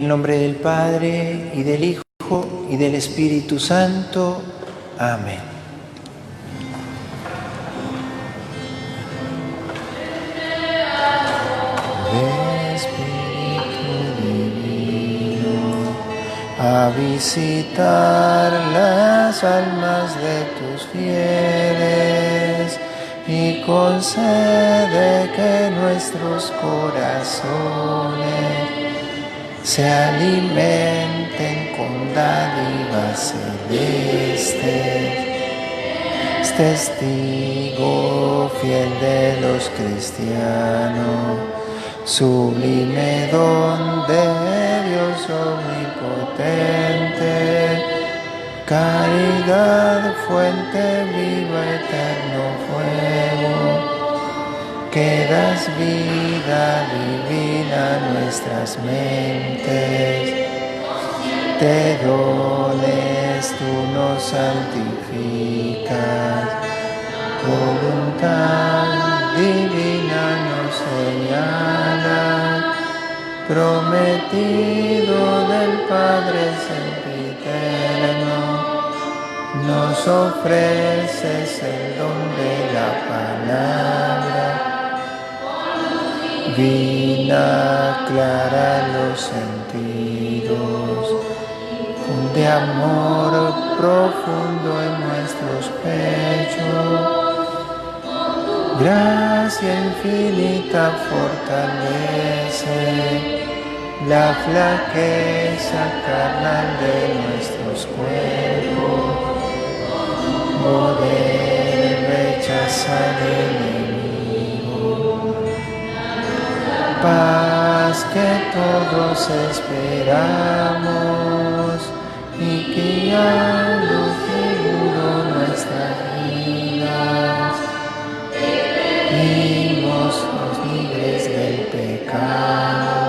En el nombre del Padre, y del Hijo, y del Espíritu Santo. Amén. Ven, Espíritu divino, a visitar las almas de tus fieles, y concede que nuestros corazones se alimenten con dádivas celestes. Es testigo fiel de los cristianos, sublime don de Dios omnipotente, caridad, fuente viva, eterno fuego, que das vida divina a nuestras mentes. De dones tú nos santificas, voluntad divina nos señala, prometido del Padre sempiterno, nos ofreces el don de la palabra. Vina aclara los sentidos, funde amor profundo en nuestros pechos, gracia infinita fortalece la flaqueza carnal de nuestros cuerpos, poder rechazar el paz que todos esperamos y que ya lo seguro nuestras vidas, vivimos los libres del pecado.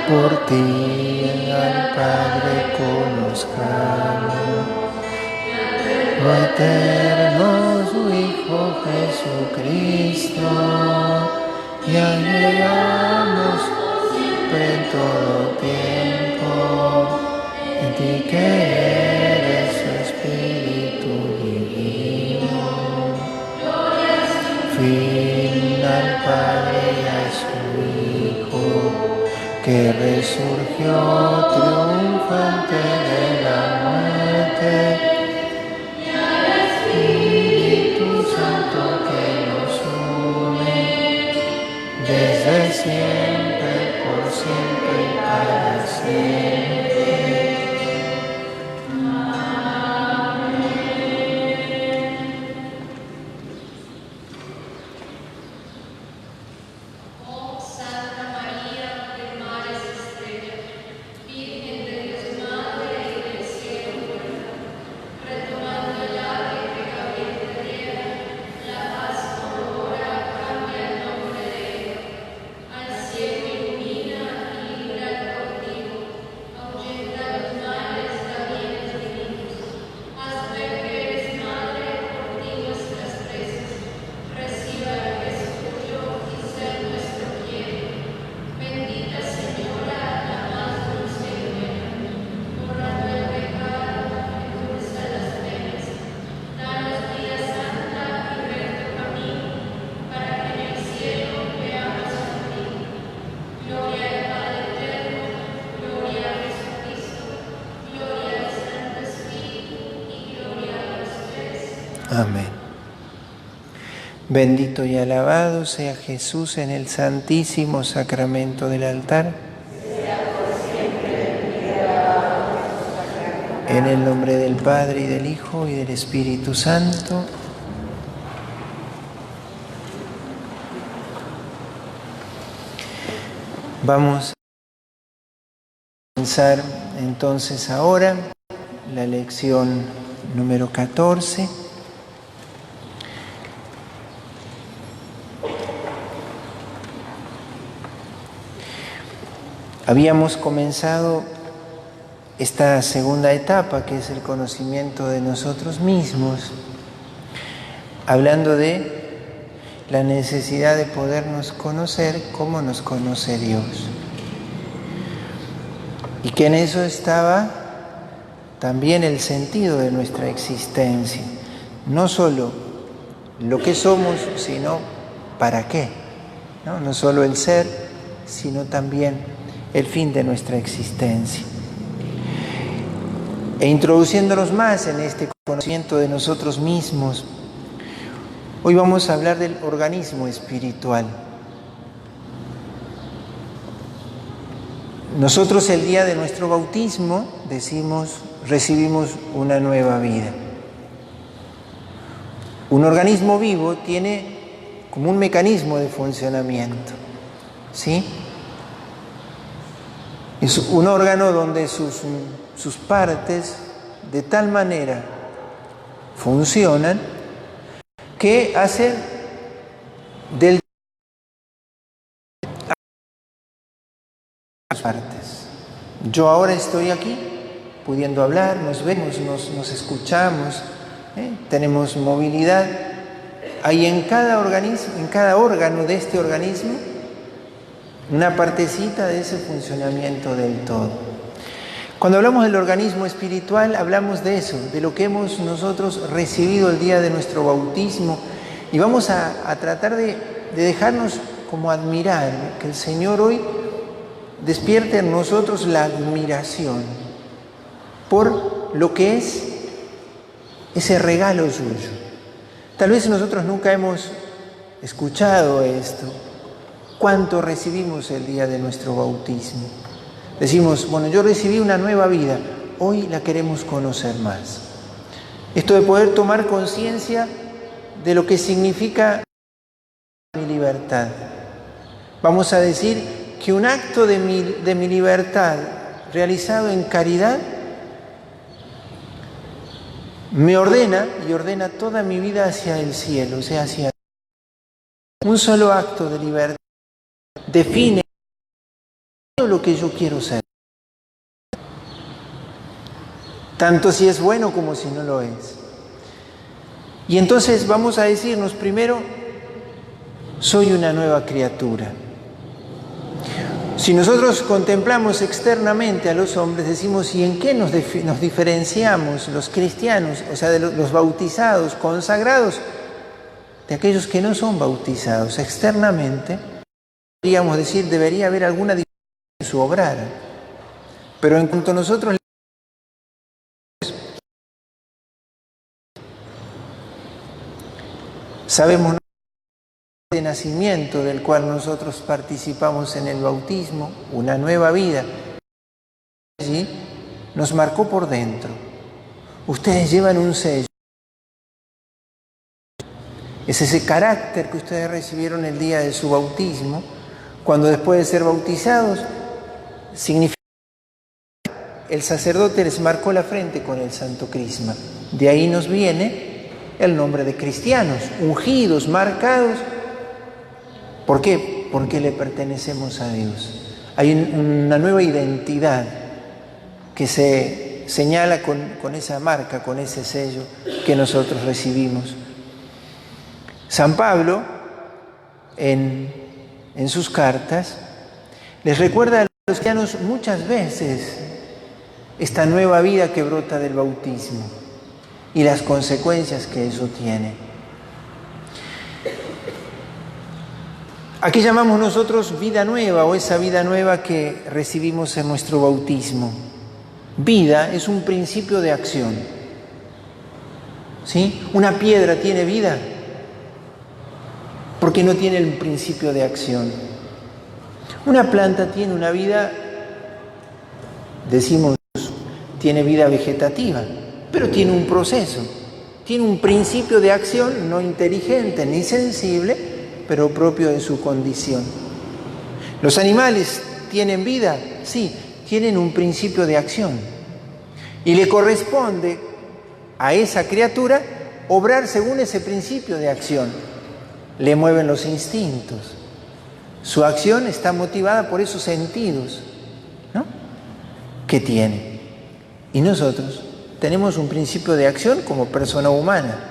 Por ti al Padre conozcamos, lo eterno su Hijo Jesucristo, y anhelamos siempre en todo tiempo, en ti que eres su Espíritu divino. Fin al Padre y a su Hijo, que resurgió triunfante de la muerte, y al Espíritu Santo que nos une desde siempre, por siempre y para siempre. Amén. Oh Santa María de mares estrella, Virgen de Dios Madre y del cielo, retomando el ave que Gabriel te diera, la paz honora cambia el nombre de ella. Al cielo ilumina y libra el cautivo, ahuyenta los males, da bienes divinos. Haz ver que eres madre, por ti nuestras preces, reciba el beso tuyo y ser nuestro quiere. Bendita Señora, la más dulce y buena, borrando el pecado, endulza las penas. Danos vida santa y recto camino, para que en el cielo veamos a ti. Gloria al Padre eterno, gloria a Jesucristo, gloria al Santo Espíritu y gloria a los tres. Amén. Bendito y alabado sea Jesús en el santísimo sacramento del altar. En el nombre del Padre, y del Hijo, y del Espíritu Santo. Vamos a comenzar entonces ahora la lección número 14. Habíamos comenzado esta segunda etapa, que es el conocimiento de nosotros mismos, hablando de la necesidad de podernos conocer como nos conoce Dios. y que en eso estaba también el sentido de nuestra existencia. No solo lo que somos, sino para qué, ¿no? No solo el ser, sino también el fin de nuestra existencia. E introduciéndonos más en este conocimiento de nosotros mismos, hoy vamos a hablar del organismo espiritual. Nosotros el día de nuestro bautismo decimos, recibimos una nueva vida. Un organismo vivo tiene como un mecanismo de funcionamiento, ¿sí? Es un órgano donde sus partes de tal manera funcionan que hacen del partes. Yo ahora estoy aquí pudiendo hablar, nos vemos, nos escuchamos, tenemos movilidad. Hay en cada organismo, en cada órgano de este organismo, una partecita de ese funcionamiento del todo. Cuando hablamos del organismo espiritual, hablamos de eso, de lo que hemos nosotros recibido el día de nuestro bautismo, y vamos a tratar de dejarnos como admirar, que el Señor hoy despierte en nosotros la admiración por lo que es ese regalo suyo. Tal vez nosotros nunca hemos escuchado esto. ¿Cuánto recibimos el día de nuestro bautismo? Decimos, bueno, yo recibí una nueva vida, hoy la queremos conocer más. Esto de poder tomar conciencia de lo que significa mi libertad. Vamos a decir que un acto de mi libertad realizado en caridad me ordena y ordena toda mi vida hacia el cielo, o sea, hacia un solo acto de libertad define todo lo que yo quiero ser, tanto si es bueno como si no lo es. Y entonces vamos a decirnos primero, soy una nueva criatura. Si nosotros contemplamos externamente a los hombres, decimos, ¿y en qué nos diferenciamos los cristianos, o sea, de los bautizados, consagrados, de aquellos que no son bautizados? Externamente, podríamos decir, debería haber alguna diferencia en su obrar. Pero en cuanto a nosotros sabemos de nacimiento del cual nosotros participamos en el bautismo, una nueva vida, ¿sí? Nos marcó por dentro. Ustedes llevan un sello. Es ese carácter que ustedes recibieron el día de su bautismo, cuando después de ser bautizados, significa el sacerdote les marcó la frente con el santo crisma. De ahí nos viene el nombre de cristianos, ungidos, marcados. ¿Por qué? Porque le pertenecemos a Dios. Hay una nueva identidad que se señala con esa marca, con ese sello que nosotros recibimos. San Pablo, en sus cartas, les recuerda a los cristianos muchas veces esta nueva vida que brota del bautismo y las consecuencias que eso tiene. ¿A qué llamamos nosotros vida nueva o esa vida nueva que recibimos en nuestro bautismo? Vida es un principio de acción. ¿Sí? ¿Una piedra tiene vida? Porque no tiene el principio de acción. Una planta tiene una vida, decimos, tiene vida vegetativa, pero tiene un proceso, tiene un principio de acción no inteligente ni sensible, pero propio de su condición. ¿Los animales tienen vida? Sí, tienen un principio de acción. Y le corresponde a esa criatura obrar según ese principio de acción. Le mueven los instintos. Su acción está motivada por esos sentidos, ¿no?, que tiene. Y nosotros tenemos un principio de acción como persona humana.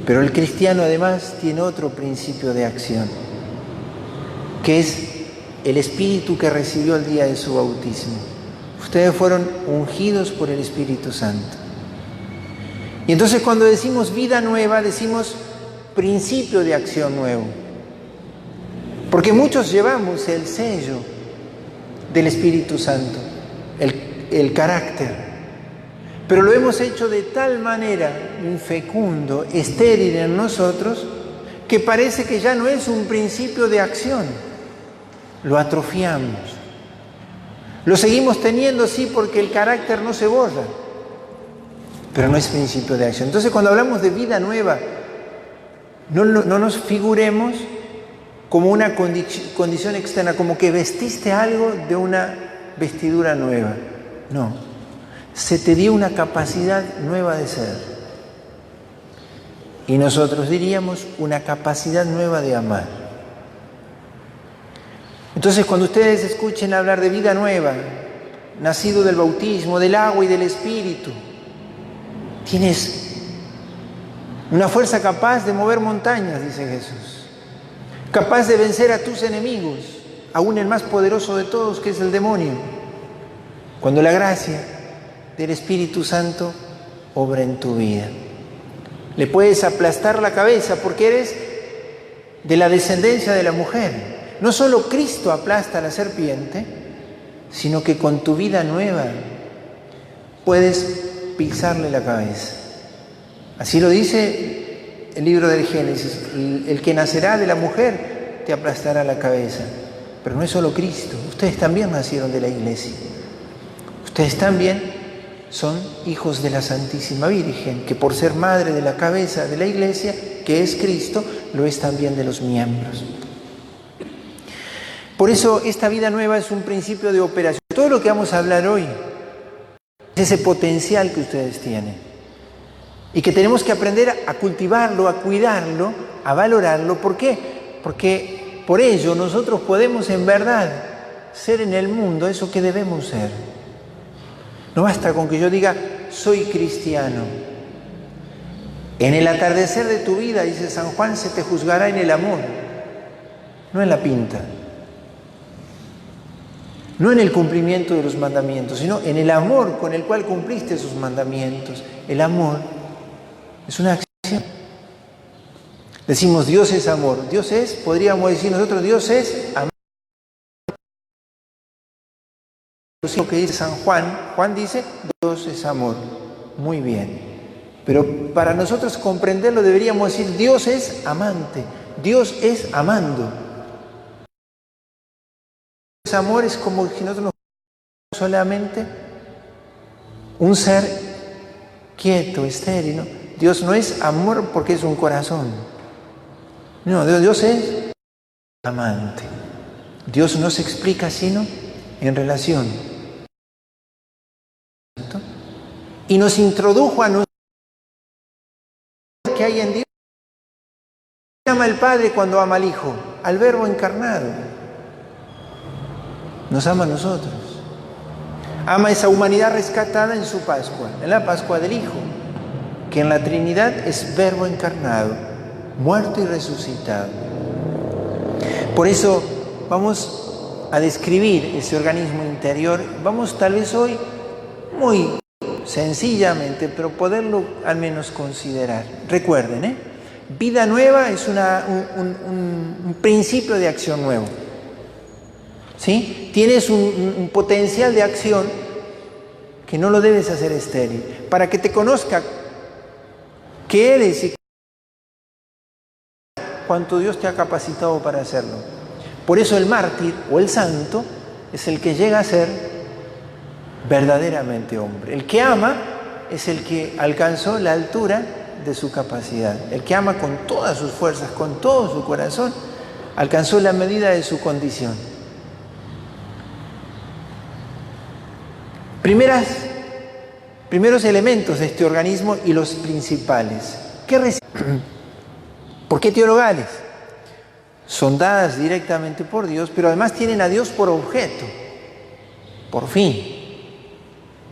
Pero el cristiano además tiene otro principio de acción, que es el Espíritu que recibió el día de su bautismo. Ustedes fueron ungidos por el Espíritu Santo. Y entonces cuando decimos vida nueva, decimos principio de acción nuevo. Porque muchos llevamos el sello del Espíritu Santo, el carácter. Pero lo hemos hecho de tal manera infecundo, estéril en nosotros, que parece que ya no es un principio de acción. Lo atrofiamos. Lo seguimos teniendo, sí, porque el carácter no se borra, pero no es principio de acción. Entonces, cuando hablamos de vida nueva, no nos figuremos como una condición externa, como que vestiste algo de una vestidura nueva. No, se te dio una capacidad nueva de ser. Y nosotros diríamos una capacidad nueva de amar. Entonces, cuando ustedes escuchen hablar de vida nueva, nacido del bautismo, del agua y del Espíritu, tienes una fuerza capaz de mover montañas, dice Jesús. Capaz de vencer a tus enemigos, aún el más poderoso de todos, que es el demonio. Cuando la gracia del Espíritu Santo obra en tu vida. Le puedes aplastar la cabeza porque eres de la descendencia de la mujer. No solo Cristo aplasta a la serpiente, sino que con tu vida nueva puedes pisarle la cabeza. Así lo dice el libro del Génesis: el que nacerá de la mujer te aplastará la cabeza. Pero no es solo Cristo, ustedes también nacieron de la Iglesia. Ustedes también son hijos de la Santísima Virgen, que por ser madre de la cabeza de la Iglesia, que es Cristo, lo es también de los miembros. Por eso esta vida nueva es un principio de operación. Todo lo que vamos a hablar hoy es ese potencial que ustedes tienen y que tenemos que aprender a cultivarlo, a cuidarlo, a valorarlo. ¿Por qué? Porque por ello nosotros podemos en verdad ser en el mundo eso que debemos ser. No basta con que yo diga soy cristiano. En el atardecer de tu vida, dice San Juan, se te juzgará en el amor, no en la pinta. No en el cumplimiento de los mandamientos, sino en el amor con el cual cumpliste sus mandamientos. El amor es una acción. Decimos Dios es amor. Dios es, podríamos decir nosotros, Dios es amor. Lo que dice San Juan, Juan dice Dios es amor. Muy bien. Pero para nosotros comprenderlo deberíamos decir Dios es amante. Dios es amando. Amor es como si nosotros nos solamente un ser quieto, estéril, ¿no? Dios no es amor porque es un corazón. No, Dios es amante. Dios no se explica sino en relación. Y nos introdujo a nosotros que hay en Dios. Ama al Padre cuando ama al Hijo, al Verbo encarnado. Nos ama a nosotros. Ama esa humanidad rescatada en su Pascua, en la Pascua del Hijo, que en la Trinidad es Verbo encarnado, muerto y resucitado. Por eso vamos a describir ese organismo interior. Vamos tal vez hoy muy sencillamente, pero poderlo al menos considerar. Recuerden, vida nueva es un principio de acción nuevo. ¿Sí? Tienes un potencial de acción que no lo debes hacer estéril. Para que te conozca qué eres y cuánto Dios te ha capacitado para hacerlo. Por eso el mártir o el santo es el que llega a ser verdaderamente hombre. El que ama es el que alcanzó la altura de su capacidad. El que ama con todas sus fuerzas, con todo su corazón, alcanzó la medida de su condición. Primeros elementos de este organismo y los principales. ¿Por qué teologales? Son dadas directamente por Dios, pero además tienen a Dios por objeto, por fin.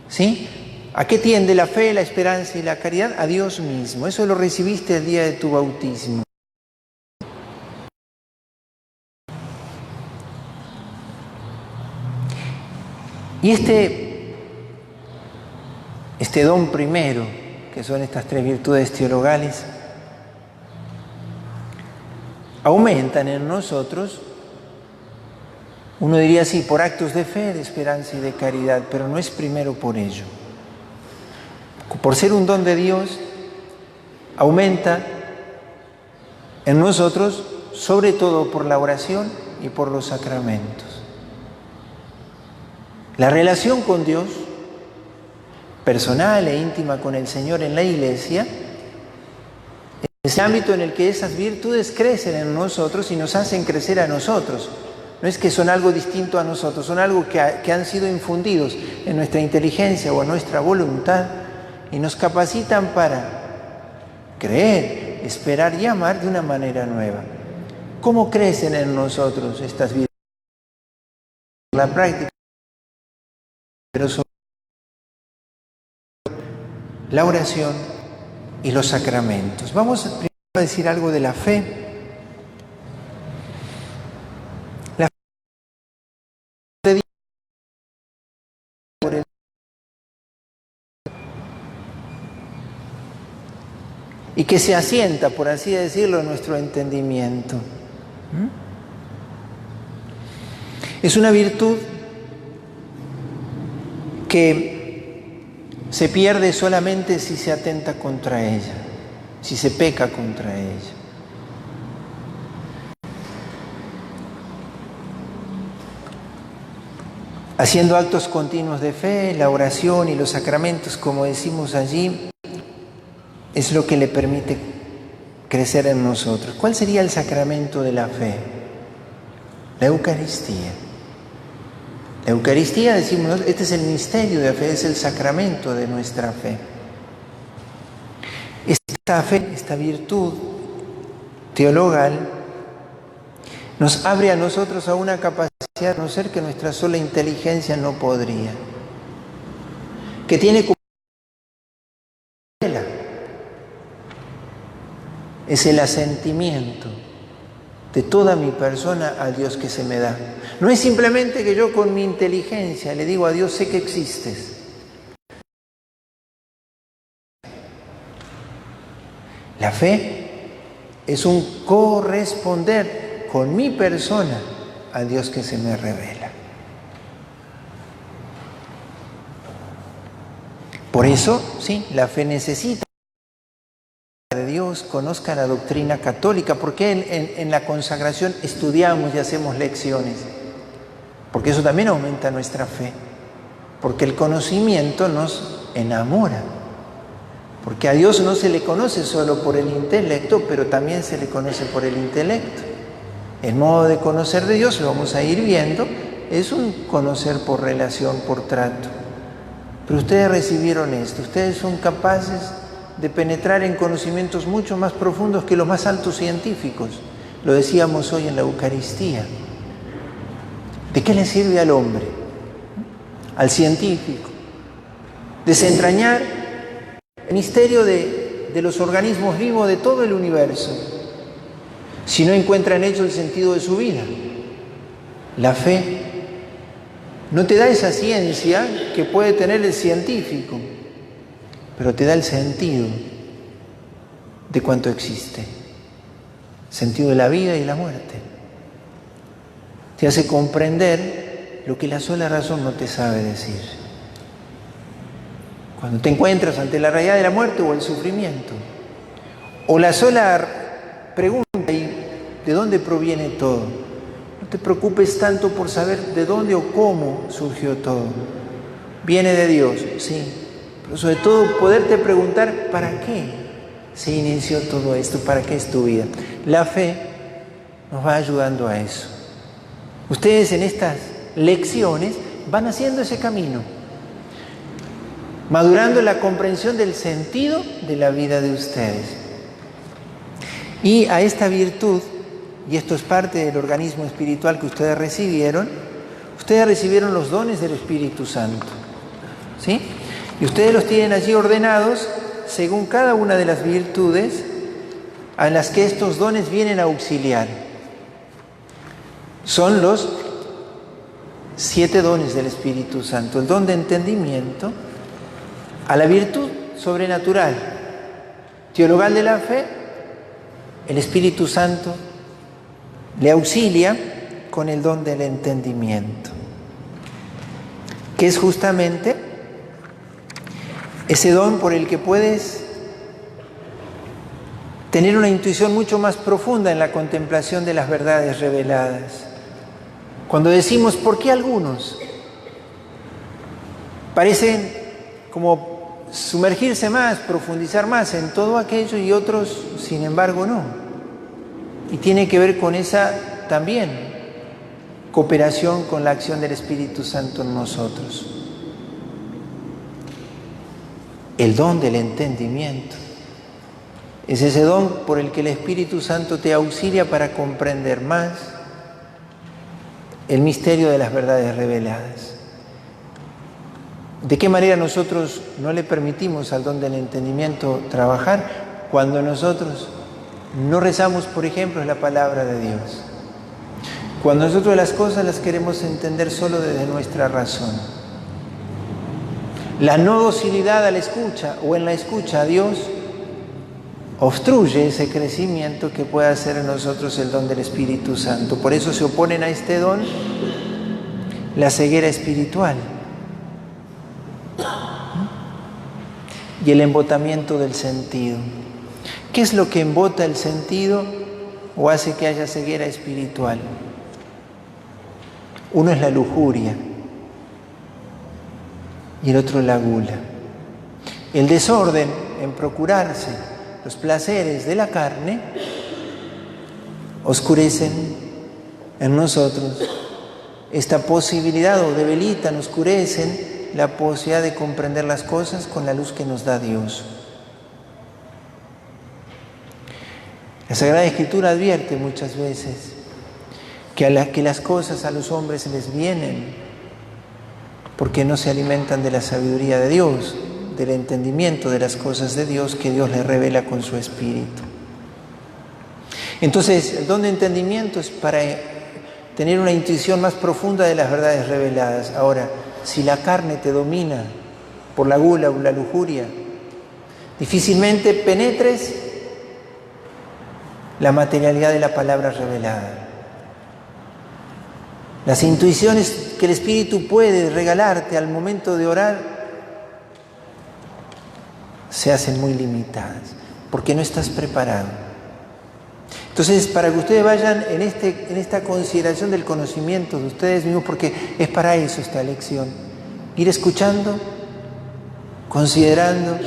¿Sí? ¿A qué tiende la fe, la esperanza y la caridad? A Dios mismo. Eso lo recibiste el día de tu bautismo. Y este don primero, que son estas 3 virtudes teologales, aumentan en nosotros, uno diría así, por actos de fe, de esperanza y de caridad, pero no es primero por ello. Por ser un don de Dios, aumenta en nosotros, sobre todo por la oración y por los sacramentos. La relación con Dios, personal e íntima con el Señor en la Iglesia, es el ámbito en el que esas virtudes crecen en nosotros y nos hacen crecer a nosotros. No es que son algo distinto a nosotros, son algo que han sido infundidos en nuestra inteligencia o en nuestra voluntad y nos capacitan para creer, esperar y amar de una manera nueva. ¿Cómo crecen en nosotros estas virtudes? La práctica, pero sobre la oración y los sacramentos. Vamos primero a decir algo de la fe. La fe de Dios por el... y que se asienta, por así decirlo, en nuestro entendimiento. Es una virtud que se pierde solamente si se atenta contra ella, si se peca contra ella. Haciendo actos continuos de fe, la oración y los sacramentos, como decimos allí, es lo que le permite crecer en nosotros. ¿Cuál sería el sacramento de la fe? La Eucaristía. La Eucaristía, decimos, este es el misterio de la fe, es el sacramento de nuestra fe. Esta fe, esta virtud teologal, nos abre a nosotros a una capacidad de conocer que nuestra sola inteligencia no podría, que tiene como es el asentimiento de toda mi persona al Dios que se me da. No es simplemente que yo con mi inteligencia le digo a Dios, sé que existes. La fe es un corresponder con mi persona al Dios que se me revela. Por eso, sí, la fe necesita de Dios, conozca la doctrina católica, porque en la consagración estudiamos y hacemos lecciones, porque eso también aumenta nuestra fe, porque el conocimiento nos enamora, porque a Dios no se le conoce solo por el intelecto, pero también se le conoce por el intelecto. El modo de conocer de Dios, lo vamos a ir viendo, es un conocer por relación, por trato. Pero ustedes recibieron esto, ustedes son capaces de penetrar en conocimientos mucho más profundos que los más altos científicos. Lo decíamos hoy en la Eucaristía. ¿De qué le sirve al hombre, al científico, desentrañar el misterio de los organismos vivos de todo el universo, si no encuentra en ellos el sentido de su vida? La fe no te da esa ciencia que puede tener el científico, pero te da el sentido de cuánto existe, sentido de la vida y la muerte. Te hace comprender lo que la sola razón no te sabe decir. Cuando te encuentras ante la realidad de la muerte o el sufrimiento, o la sola pregunta, ¿de dónde proviene todo? No te preocupes tanto por saber de dónde o cómo surgió todo. Viene de Dios, sí, pero sobre todo poderte preguntar ¿para qué se inició todo esto? ¿Para qué es tu vida? La fe nos va ayudando a eso. Ustedes en estas lecciones van haciendo ese camino, madurando la comprensión del sentido de la vida de ustedes. Y a esta virtud, y esto es parte del organismo espiritual que ustedes recibieron los dones del Espíritu Santo, ¿sí? Y ustedes los tienen allí ordenados según cada una de las virtudes a las que estos dones vienen a auxiliar. Son los 7 dones del Espíritu Santo. El don de entendimiento, a la virtud sobrenatural, teologal de la fe, el Espíritu Santo le auxilia con el don del entendimiento, que es justamente ese don por el que puedes tener una intuición mucho más profunda en la contemplación de las verdades reveladas. Cuando decimos, ¿por qué algunos parecen como sumergirse más, profundizar más en todo aquello y otros, sin embargo, no? Y tiene que ver con esa también cooperación con la acción del Espíritu Santo en nosotros. El don del entendimiento es ese don por el que el Espíritu Santo te auxilia para comprender más el misterio de las verdades reveladas. ¿De qué manera nosotros no le permitimos al don del entendimiento trabajar cuando nosotros no rezamos, por ejemplo, la palabra de Dios? Cuando nosotros las cosas las queremos entender solo desde nuestra razón. La no docilidad a la escucha o en la escucha a Dios obstruye ese crecimiento que puede hacer en nosotros el don del Espíritu Santo. Por eso se oponen a este don la ceguera espiritual y el embotamiento del sentido. ¿Qué es lo que embota el sentido o hace que haya ceguera espiritual? Uno es la lujuria y el otro la gula. El desorden en procurarse los placeres de la carne oscurecen en nosotros esta posibilidad o debilitan, oscurecen la posibilidad de comprender las cosas con la luz que nos da Dios. La Sagrada Escritura advierte muchas veces que las cosas a los hombres les vienen porque no se alimentan de la sabiduría de Dios, del entendimiento de las cosas de Dios que Dios les revela con su Espíritu. Entonces, el don de entendimiento es para tener una intuición más profunda de las verdades reveladas. Ahora, si la carne te domina por la gula o la lujuria, difícilmente penetres la materialidad de la palabra revelada. Las intuiciones que el Espíritu puede regalarte al momento de orar se hacen muy limitadas, porque no estás preparado. Entonces, para que ustedes vayan en esta consideración del conocimiento de ustedes mismos, porque es para eso esta lección, ir escuchando, considerando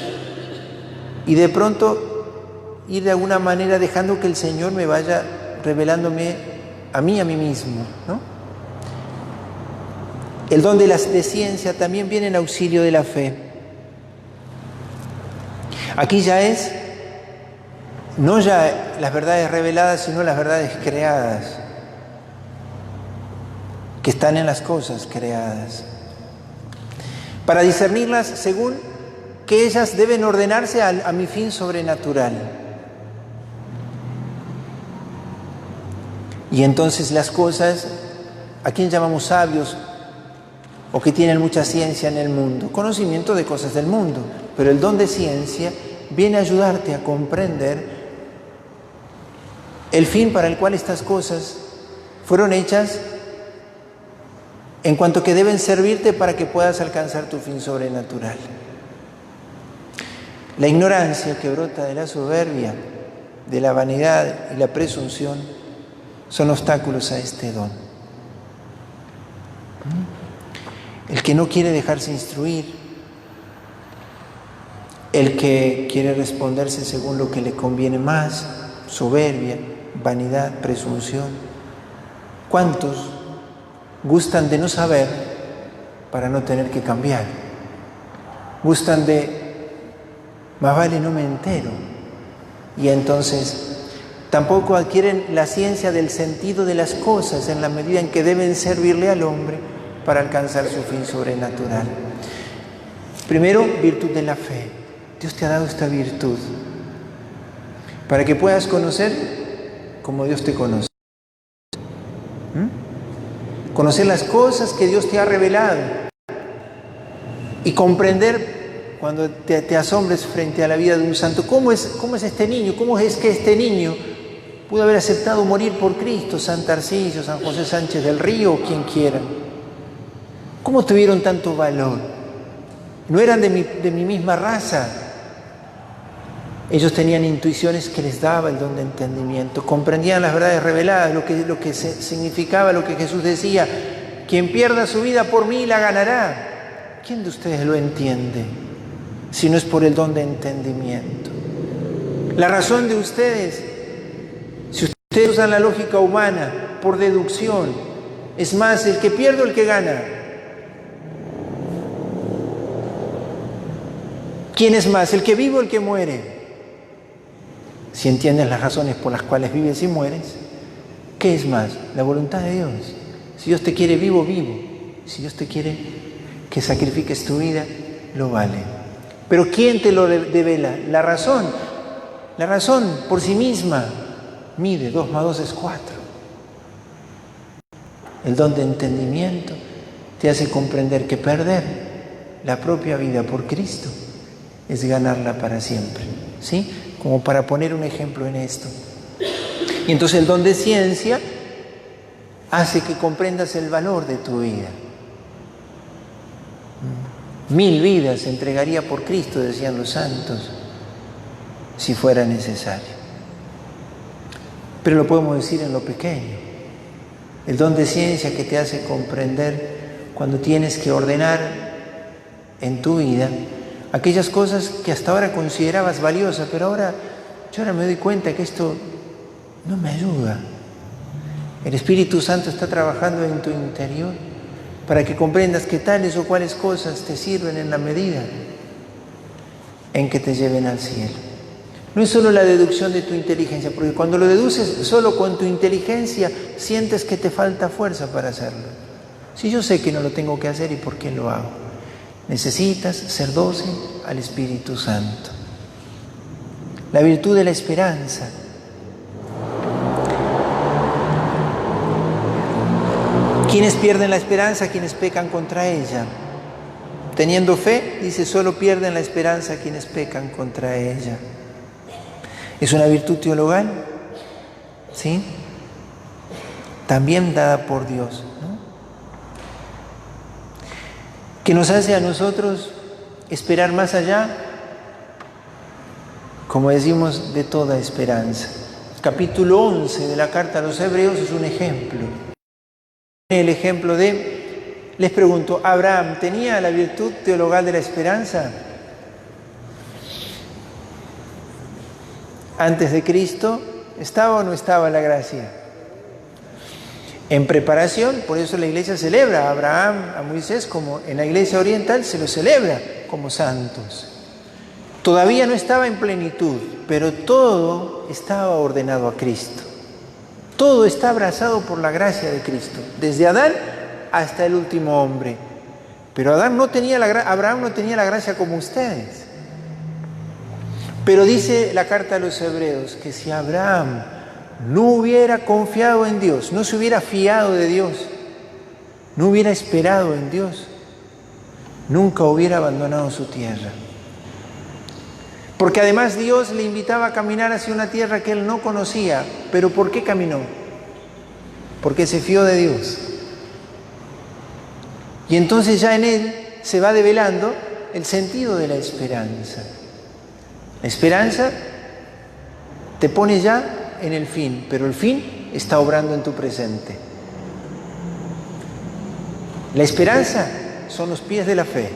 y de pronto ir de alguna manera dejando que el Señor me vaya revelándome a mí mismo, ¿no? El don de ciencia también viene en auxilio de la fe. Aquí ya es, no ya las verdades reveladas, sino las verdades creadas, que están en las cosas creadas. Para discernirlas según que ellas deben ordenarse a mi fin sobrenatural. Y entonces las cosas, ¿a quién llamamos sabios? O que tienen mucha ciencia en el mundo, conocimiento de cosas del mundo, pero el don de ciencia viene a ayudarte a comprender el fin para el cual estas cosas fueron hechas, en cuanto que deben servirte para que puedas alcanzar tu fin sobrenatural. La ignorancia que brota de la soberbia, de la vanidad y la presunción son obstáculos a este don. El que no quiere dejarse instruir, el que quiere responderse según lo que le conviene más, soberbia, vanidad, presunción. ¿Cuántos gustan de no saber para no tener que cambiar? Gustan de, más vale no me entero. Y entonces tampoco adquieren la ciencia del sentido de las cosas en la medida en que deben servirle al hombre para alcanzar su fin sobrenatural. Primero, virtud de la fe. Dios te ha dado esta virtud para que puedas conocer como Dios te conoce. conocer las cosas que Dios te ha revelado y comprender cuando te asombres frente a la vida de un santo. ¿Cómo es este niño? ¿Cómo es que este niño pudo haber aceptado morir por Cristo? San Tarcisio, San José Sánchez del Río o quien quiera. ¿Cómo tuvieron tanto valor? No eran de mi misma raza. Ellos tenían intuiciones que les daba el don de entendimiento, comprendían las verdades reveladas, lo que significaba lo que Jesús decía: quien pierda su vida por mí la ganará. ¿Quién de ustedes lo entiende si no es por el don de entendimiento? La razón de ustedes, si ustedes usan la lógica humana por deducción, es más el que pierde o el que gana. ¿Quién es más, el que vive o el que muere? Si entiendes las razones por las cuales vives y mueres, ¿qué es más? La voluntad de Dios. Si Dios te quiere vivo, vivo. Si Dios te quiere que sacrifiques tu vida, lo vale. Pero ¿quién te lo devela? La razón. La razón por sí misma mide 2 más 2 es 4. El don de entendimiento te hace comprender que perder la propia vida por Cristo es ganarla para siempre. ¿Sí? Como para poner un ejemplo en esto. Y entonces el don de ciencia hace que comprendas el valor de tu vida. 1000 vidas se entregaría por Cristo, decían los santos, si fuera necesario. Pero lo podemos decir en lo pequeño. El don de ciencia que te hace comprender cuando tienes que ordenar en tu vida aquellas cosas que hasta ahora considerabas valiosas, pero ahora me doy cuenta que esto no me ayuda. El Espíritu Santo está trabajando en tu interior para que comprendas que tales o cuales cosas te sirven en la medida en que te lleven al cielo. No es solo la deducción de tu inteligencia, porque cuando lo deduces solo con tu inteligencia, sientes que te falta fuerza para hacerlo. Si yo sé que no lo tengo que hacer, ¿y por qué lo hago? Necesitas ser dócil al Espíritu Santo. La virtud de la esperanza. ¿Quiénes pierden la esperanza? Quienes pecan contra ella. Teniendo fe, dice, solo pierden la esperanza quienes pecan contra ella. Es una virtud teologal, ¿sí? También dada por Dios, ¿no? Que nos hace a nosotros esperar más allá, como decimos, de toda esperanza. El capítulo 11 de la carta a los Hebreos es un ejemplo. El ejemplo les pregunto, ¿Abraham tenía la virtud teologal de la esperanza? Antes de Cristo, ¿estaba o no estaba la gracia? En preparación, por eso la iglesia celebra a Abraham, a Moisés, como en la iglesia oriental se los celebra como santos. Todavía no estaba en plenitud, pero todo estaba ordenado a Cristo. Todo está abrazado por la gracia de Cristo, desde Adán hasta el último hombre. Pero Abraham no tenía la gracia como ustedes. Pero dice la carta a los Hebreos que si Abraham no hubiera confiado en Dios, no se hubiera fiado de Dios, no hubiera esperado en Dios, nunca hubiera abandonado su tierra. Porque además Dios le invitaba a caminar hacia una tierra que él no conocía. ¿Pero por qué caminó? Porque se fió de Dios. Y entonces ya en él se va develando el sentido de la esperanza. La esperanza te pone ya en el fin, pero el fin está obrando en tu presente. La esperanza son los pies de la fe.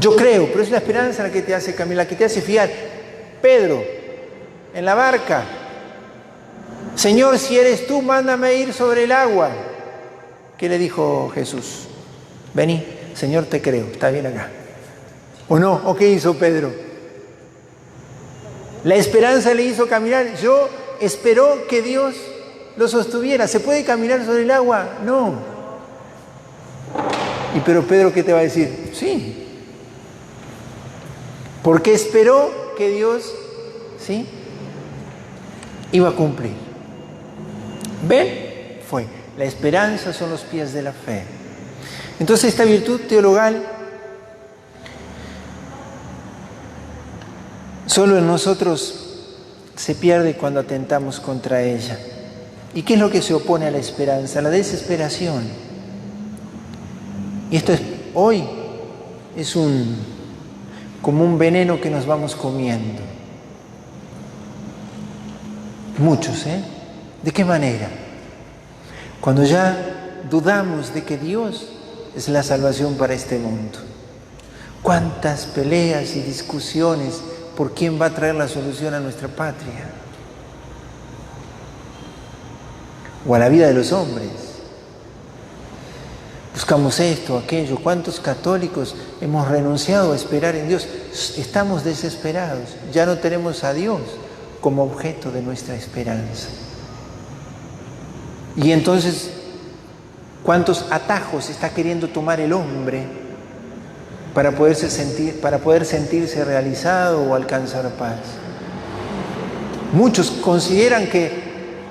Yo creo, pero es la esperanza la que te hace caminar, la que te hace fiar. Pedro, en la barca, Señor, si eres tú, mándame ir sobre el agua. ¿Qué le dijo Jesús? Vení, Señor, te creo, está bien acá. ¿O no? ¿O qué hizo Pedro? La esperanza le hizo caminar. Esperó que Dios lo sostuviera. ¿Se puede caminar sobre el agua? No. Pero Pedro, ¿qué te va a decir? Sí. Porque esperó que Dios, ¿sí?, iba a cumplir. ¿Ven? Fue. La esperanza son los pies de la fe. Entonces esta virtud teologal solo en nosotros se pierde cuando atentamos contra ella. ¿Y qué es lo que se opone a la esperanza? La desesperación. Y esto hoy es como un veneno que nos vamos comiendo. Muchos, ¿eh? ¿De qué manera? Cuando ya dudamos de que Dios es la salvación para este mundo. ¿Cuántas peleas y discusiones por quién va a traer la solución a nuestra patria? O a la vida de los hombres. Buscamos esto, aquello. ¿Cuántos católicos hemos renunciado a esperar en Dios? Estamos desesperados. Ya no tenemos a Dios como objeto de nuestra esperanza. Y entonces, ¿cuántos atajos está queriendo tomar el hombre para poder sentirse realizado o alcanzar paz? Muchos consideran que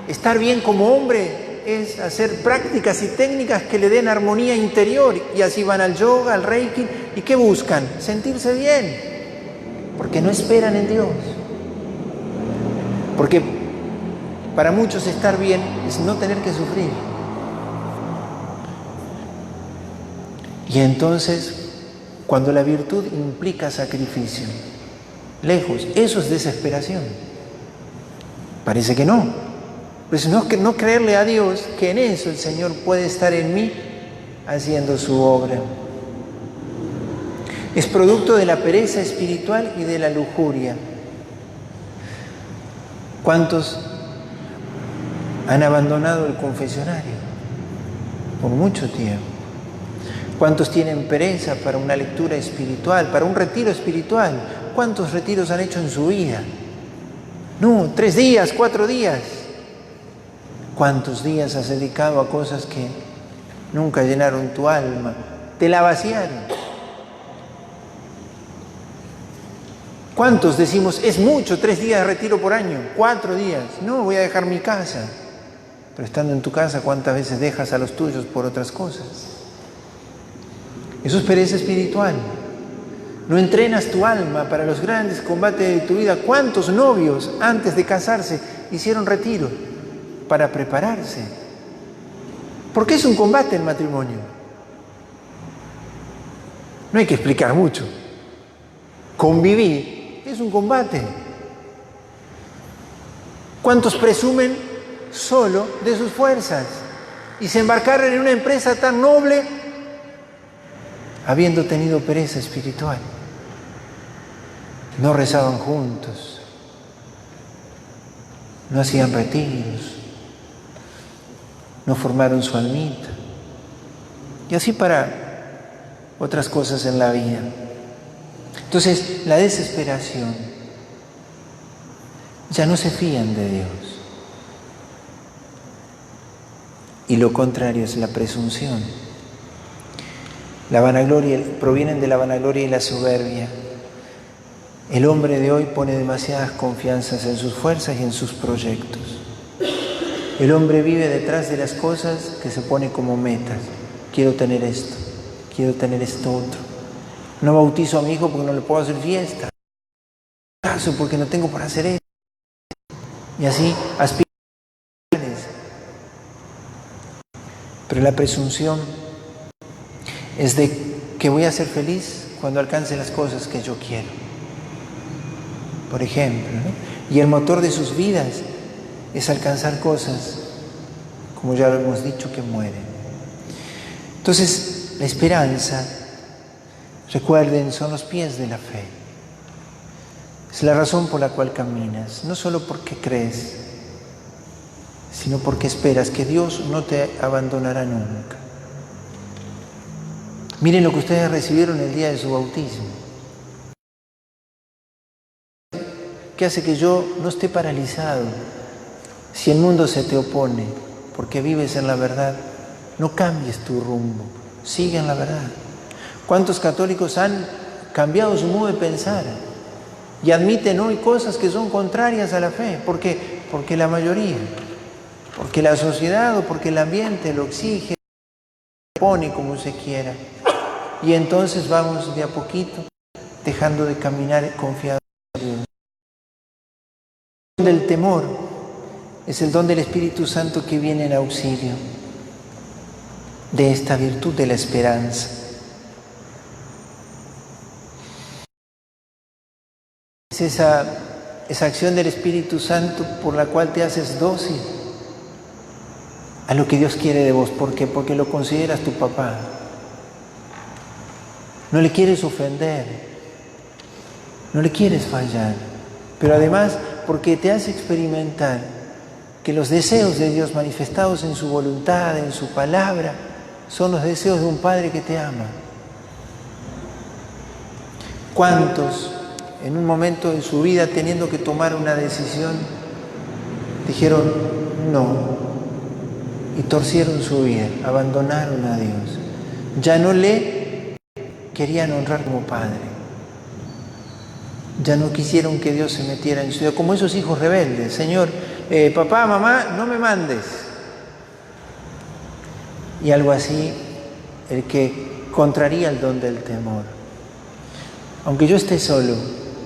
estar bien como hombre es hacer prácticas y técnicas que le den armonía interior, y así van al yoga, al reiki. ¿Y qué buscan? Sentirse bien, porque no esperan en Dios. Porque para muchos estar bien es no tener que sufrir. Y entonces, cuando la virtud implica sacrificio, lejos, eso es desesperación. Parece que no. Pues no creerle a Dios que en eso el Señor puede estar en mí haciendo su obra. Es producto de la pereza espiritual y de la lujuria. ¿Cuántos han abandonado el confesionario por mucho tiempo? ¿Cuántos tienen pereza para una lectura espiritual, para un retiro espiritual? ¿Cuántos retiros han hecho en su vida? No, 3 días, 4 días. ¿Cuántos días has dedicado a cosas que nunca llenaron tu alma? Te la vaciaron. ¿Cuántos decimos, es mucho 3 días de retiro por año, 4 días? No, voy a dejar mi casa. Pero estando en tu casa, ¿cuántas veces dejas a los tuyos por otras cosas? Eso es pereza espiritual. No entrenas tu alma para los grandes combates de tu vida. ¿Cuántos novios antes de casarse hicieron retiro para prepararse? Porque es un combate el matrimonio. No hay que explicar mucho. Convivir es un combate. ¿Cuántos presumen solo de sus fuerzas y se embarcaron en una empresa tan noble habiendo tenido pereza espiritual? No rezaban juntos, no hacían retiros, no formaron su almita, y así para otras cosas en la vida. Entonces, la desesperación, ya no se fían de Dios. Y lo contrario es la presunción. La vanagloria, provienen de la vanagloria y la soberbia. El hombre de hoy pone demasiadas confianzas en sus fuerzas y en sus proyectos. El hombre vive detrás de las cosas que se pone como metas. Quiero tener esto, quiero tener esto otro. No bautizo a mi hijo porque no le puedo hacer fiesta. Caso porque no tengo para hacer esto. Y así aspiro. Pero la presunción es de que voy a ser feliz cuando alcance las cosas que yo quiero. Por ejemplo, ¿no? Y el motor de sus vidas es alcanzar cosas, como ya lo hemos dicho, que mueren. Entonces, la esperanza, recuerden, son los pies de la fe. Es la razón por la cual caminas, no solo porque crees, sino porque esperas que Dios no te abandonará nunca. Miren lo que ustedes recibieron el día de su bautismo. ¿Qué hace que yo no esté paralizado? Si el mundo se te opone, porque vives en la verdad, no cambies tu rumbo, sigue en la verdad. ¿Cuántos católicos han cambiado su modo de pensar y admiten hoy cosas que son contrarias a la fe? ¿Por qué? Porque la mayoría, porque la sociedad o porque el ambiente lo exige, lo pone como se quiera. Y entonces vamos de a poquito dejando de caminar confiados en Dios. El don del temor es el don del Espíritu Santo que viene en auxilio de esta virtud de la esperanza. Es esa acción del Espíritu Santo por la cual te haces dócil a lo que Dios quiere de vos. ¿Por qué? Porque lo consideras tu papá. No le quieres ofender, no le quieres fallar, pero además porque te hace experimentar que los deseos de Dios manifestados en su voluntad, en su palabra, son los deseos de un Padre que te ama. ¿Cuántos en un momento de su vida, teniendo que tomar una decisión, dijeron no y torcieron su vida, abandonaron a Dios? Ya no le querían honrar como Padre. Ya no quisieron que Dios se metiera en su vida, como esos hijos rebeldes. Señor, papá, mamá, no me mandes. Y algo así, el que contraría el don del temor. Aunque yo esté solo,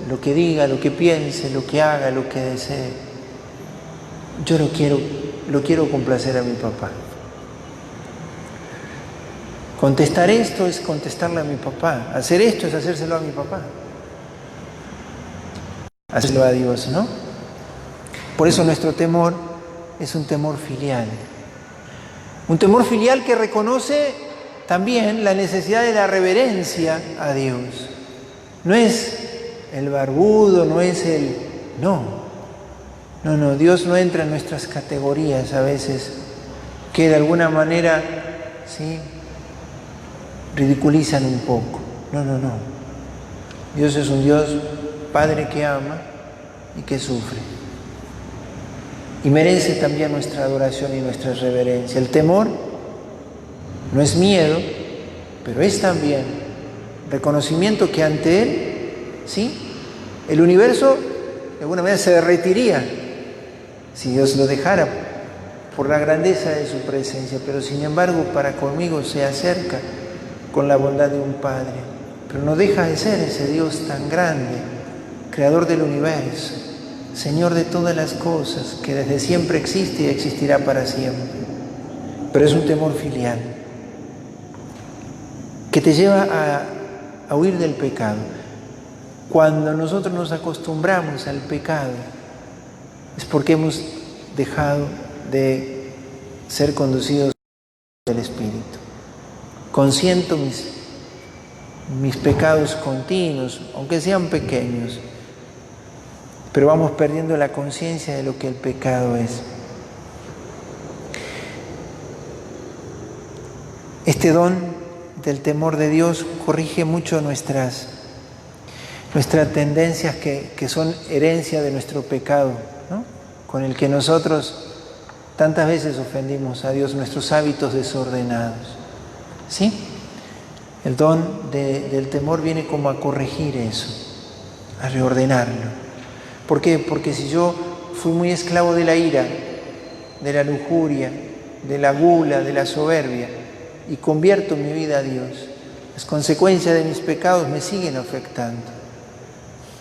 lo que diga, lo que piense, lo que haga, lo que desee, yo lo quiero complacer a mi papá. Contestar esto es contestarle a mi papá. Hacer esto es hacérselo a mi papá. Hacerlo a Dios, ¿no? Por eso nuestro temor es un temor filial. Un temor filial que reconoce también la necesidad de la reverencia a Dios. No es el barbudo, no es el... No, Dios no entra en nuestras categorías a veces, que de alguna manera, ¿sí?, ridiculizan un poco. No. Dios es un Dios Padre que ama y que sufre. Y merece también nuestra adoración y nuestra reverencia. El temor no es miedo, pero es también reconocimiento que ante Él, ¿sí?, el universo de alguna manera se derretiría si Dios lo dejara por la grandeza de su presencia, pero sin embargo para conmigo se acerca con la bondad de un Padre, pero no deja de ser ese Dios tan grande, creador del universo, Señor de todas las cosas, que desde siempre existe y existirá para siempre. Pero es un temor filial que te lleva a huir del pecado. Cuando nosotros nos acostumbramos al pecado, es porque hemos dejado de ser conducidos por el Espíritu. Consiento mis pecados continuos, aunque sean pequeños, pero vamos perdiendo la conciencia de lo que el pecado es. Este don del temor de Dios corrige mucho nuestras tendencias que son herencia de nuestro pecado, ¿no?, con el que nosotros tantas veces ofendimos a Dios, nuestros hábitos desordenados. ¿Sí? El don del temor viene como a corregir eso, a reordenarlo. ¿Por qué? Porque si yo fui muy esclavo de la ira, de la lujuria, de la gula, de la soberbia, y convierto mi vida a Dios, las consecuencias de mis pecados me siguen afectando.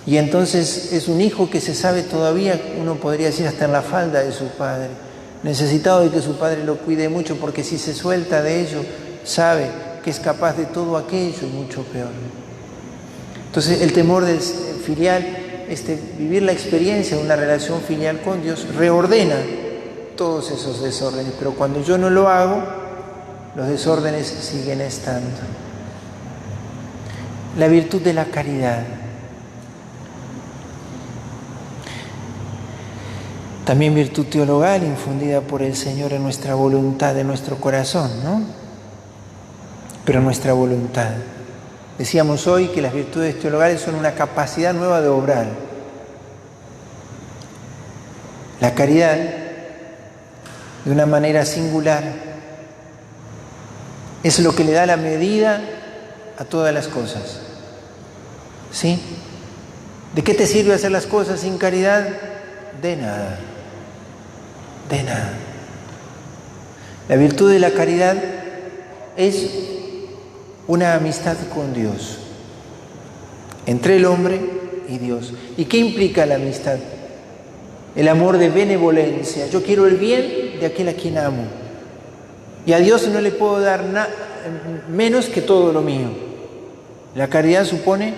Y entonces es un hijo que se sabe todavía, uno podría decir hasta en la falda de su padre, necesitado de que su padre lo cuide mucho, porque si se suelta de ello, sabe que es capaz de todo aquello y mucho peor. Entonces el temor del filial, vivir la experiencia de una relación filial con Dios, reordena todos esos desórdenes, pero cuando yo no lo hago, los desórdenes siguen estando. La virtud de la caridad. También virtud teologal infundida por el Señor en nuestra voluntad, en nuestro corazón, ¿no? Pero nuestra voluntad. Decíamos hoy que las virtudes teologales son una capacidad nueva de obrar. La caridad, de una manera singular, es lo que le da la medida a todas las cosas. ¿Sí? ¿De qué te sirve hacer las cosas sin caridad? De nada. De nada. La virtud de la caridad es una amistad con Dios, entre el hombre y Dios. ¿Y qué implica la amistad? El amor de benevolencia. Yo quiero el bien de aquel a quien amo. Y a Dios no le puedo dar menos que todo lo mío. La caridad supone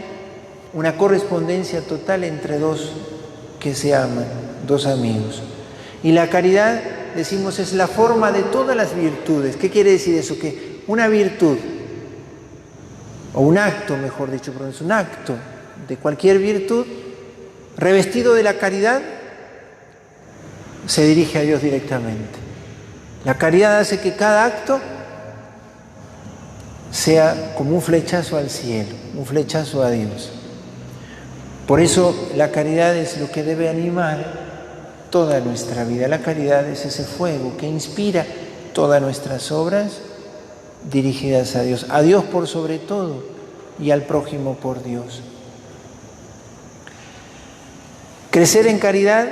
una correspondencia total entre dos que se aman, dos amigos. Y la caridad, decimos, es la forma de todas las virtudes. ¿Qué quiere decir eso? Que una virtud, o un acto, mejor dicho, pero es un acto de cualquier virtud, revestido de la caridad, se dirige a Dios directamente. La caridad hace que cada acto sea como un flechazo al cielo, un flechazo a Dios. Por eso la caridad es lo que debe animar toda nuestra vida. La caridad es ese fuego que inspira todas nuestras obras dirigidas a Dios por sobre todo y al prójimo por Dios. Crecer en caridad,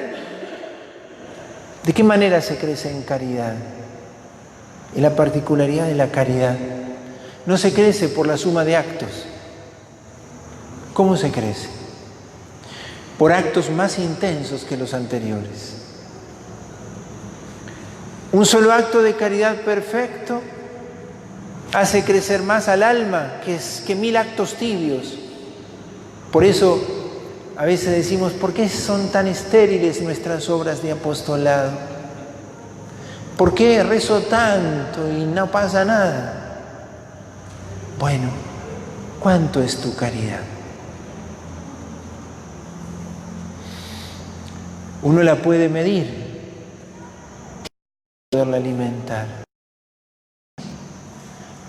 ¿de qué manera se crece en caridad? Es la particularidad de la caridad. No se crece por la suma de actos. ¿Cómo se crece? Por actos más intensos que los anteriores. Un solo acto de caridad perfecto hace crecer más al alma que 1000 actos tibios. Por eso a veces decimos, ¿por qué son tan estériles nuestras obras de apostolado? ¿Por qué rezo tanto y no pasa nada? Bueno, ¿cuánto es tu caridad? Uno la puede medir, poderla alimentar.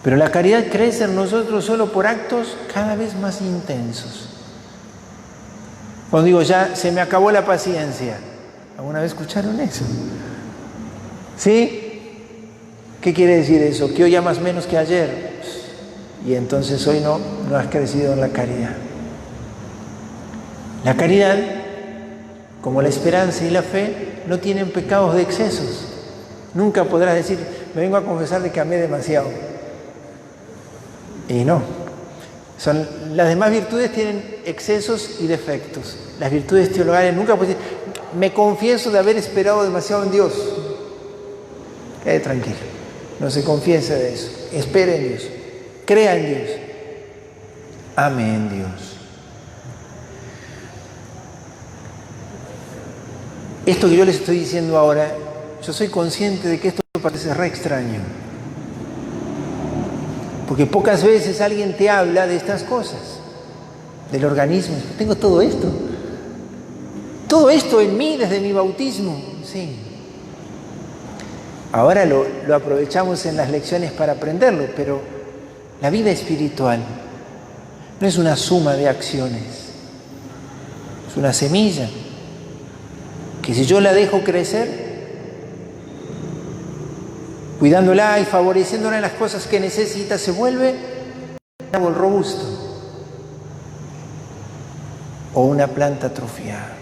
Pero la caridad crece en nosotros solo por actos cada vez más intensos. Cuando digo, ya se me acabó la paciencia. ¿Alguna vez escucharon eso? ¿Sí? ¿Qué quiere decir eso? Que hoy amas menos que ayer. Y entonces hoy no has crecido en la caridad. La caridad, como la esperanza y la fe, no tienen pecados de excesos. Nunca podrás decir, me vengo a confesar de que amé demasiado. Y no. Las demás virtudes tienen excesos y defectos. Las virtudes teologales nunca pueden decir, me confieso de haber esperado demasiado en Dios. Quede tranquilo, no se confiese de eso. Espere en Dios, crea en Dios, ame en Dios. Esto que yo les estoy diciendo ahora, yo soy consciente de que esto parece re extraño. Porque pocas veces alguien te habla de estas cosas, del organismo. Tengo todo esto en mí desde mi bautismo. Sí. Ahora lo aprovechamos en las lecciones para aprenderlo, pero la vida espiritual no es una suma de acciones, es una semilla que si yo la dejo crecer, cuidándola y favoreciéndola en las cosas que necesita, se vuelve un árbol robusto o una planta atrofiada.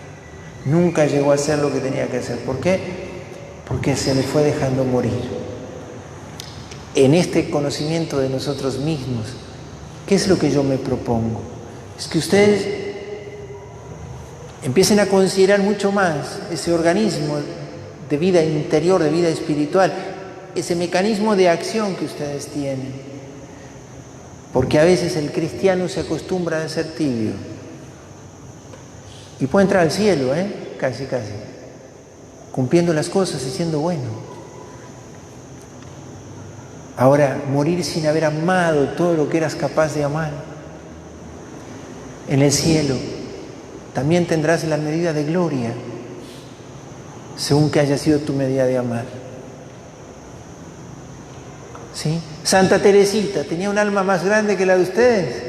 Nunca llegó a hacer lo que tenía que hacer. ¿Por qué? Porque se le fue dejando morir. En este conocimiento de nosotros mismos, ¿qué es lo que yo me propongo? Es que ustedes empiecen a considerar mucho más ese organismo de vida interior, de vida espiritual, ese mecanismo de acción que ustedes tienen. Porque a veces el cristiano se acostumbra a ser tibio. Y puede entrar al cielo, casi, cumpliendo las cosas y siendo bueno. Ahora, morir sin haber amado todo lo que eras capaz de amar. En el cielo también tendrás la medida de gloria, según que haya sido tu medida de amar. ¿Sí? Santa Teresita tenía un alma más grande que la de ustedes.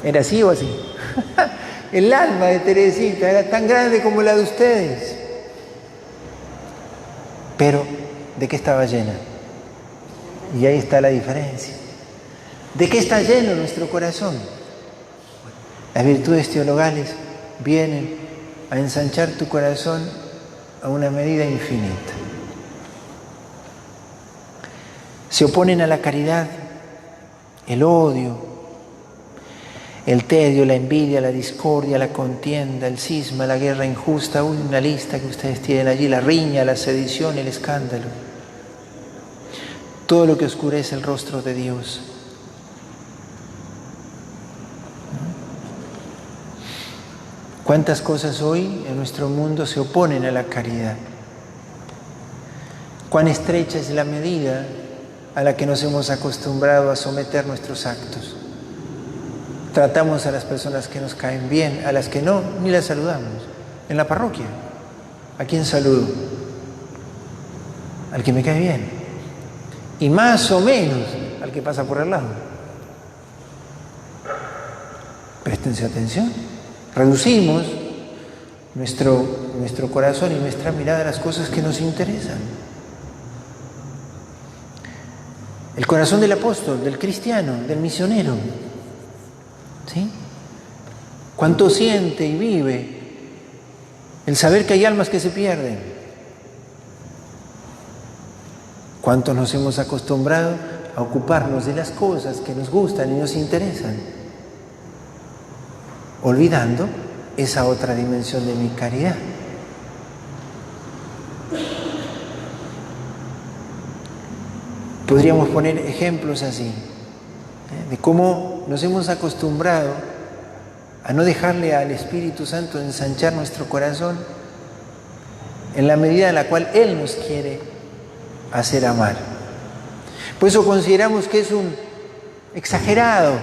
¿Era así o así? El alma de Teresita era tan grande como la de ustedes. Pero, ¿de qué estaba llena? Y ahí está la diferencia. ¿De qué está lleno nuestro corazón? Las virtudes teologales vienen a ensanchar tu corazón, a una medida infinita. Se oponen a la caridad el odio, el tedio, la envidia, la discordia, la contienda, el cisma, la guerra injusta, una lista que ustedes tienen allí, la riña, la sedición, el escándalo. Todo lo que oscurece el rostro de Dios. ¿Cuántas cosas hoy en nuestro mundo se oponen a la caridad? ¿Cuán estrecha es la medida a la que nos hemos acostumbrado a someter nuestros actos? Tratamos a las personas que nos caen bien, a las que no, ni las saludamos. En la parroquia, ¿a quién saludo? Al que me cae bien. Y más o menos al que pasa por al lado. Préstense atención. Reducimos nuestro corazón y nuestra mirada a las cosas que nos interesan. El corazón del apóstol, del cristiano, del misionero. ¿Sí? ¿Cuánto siente y vive el saber que hay almas que se pierden? ¿Cuánto nos hemos acostumbrado a ocuparnos de las cosas que nos gustan y nos interesan? Olvidando esa otra dimensión de mi caridad. Podríamos poner ejemplos así, de cómo nos hemos acostumbrado a no dejarle al Espíritu Santo ensanchar nuestro corazón en la medida en la cual Él nos quiere hacer amar. Por eso consideramos que es un exagerado,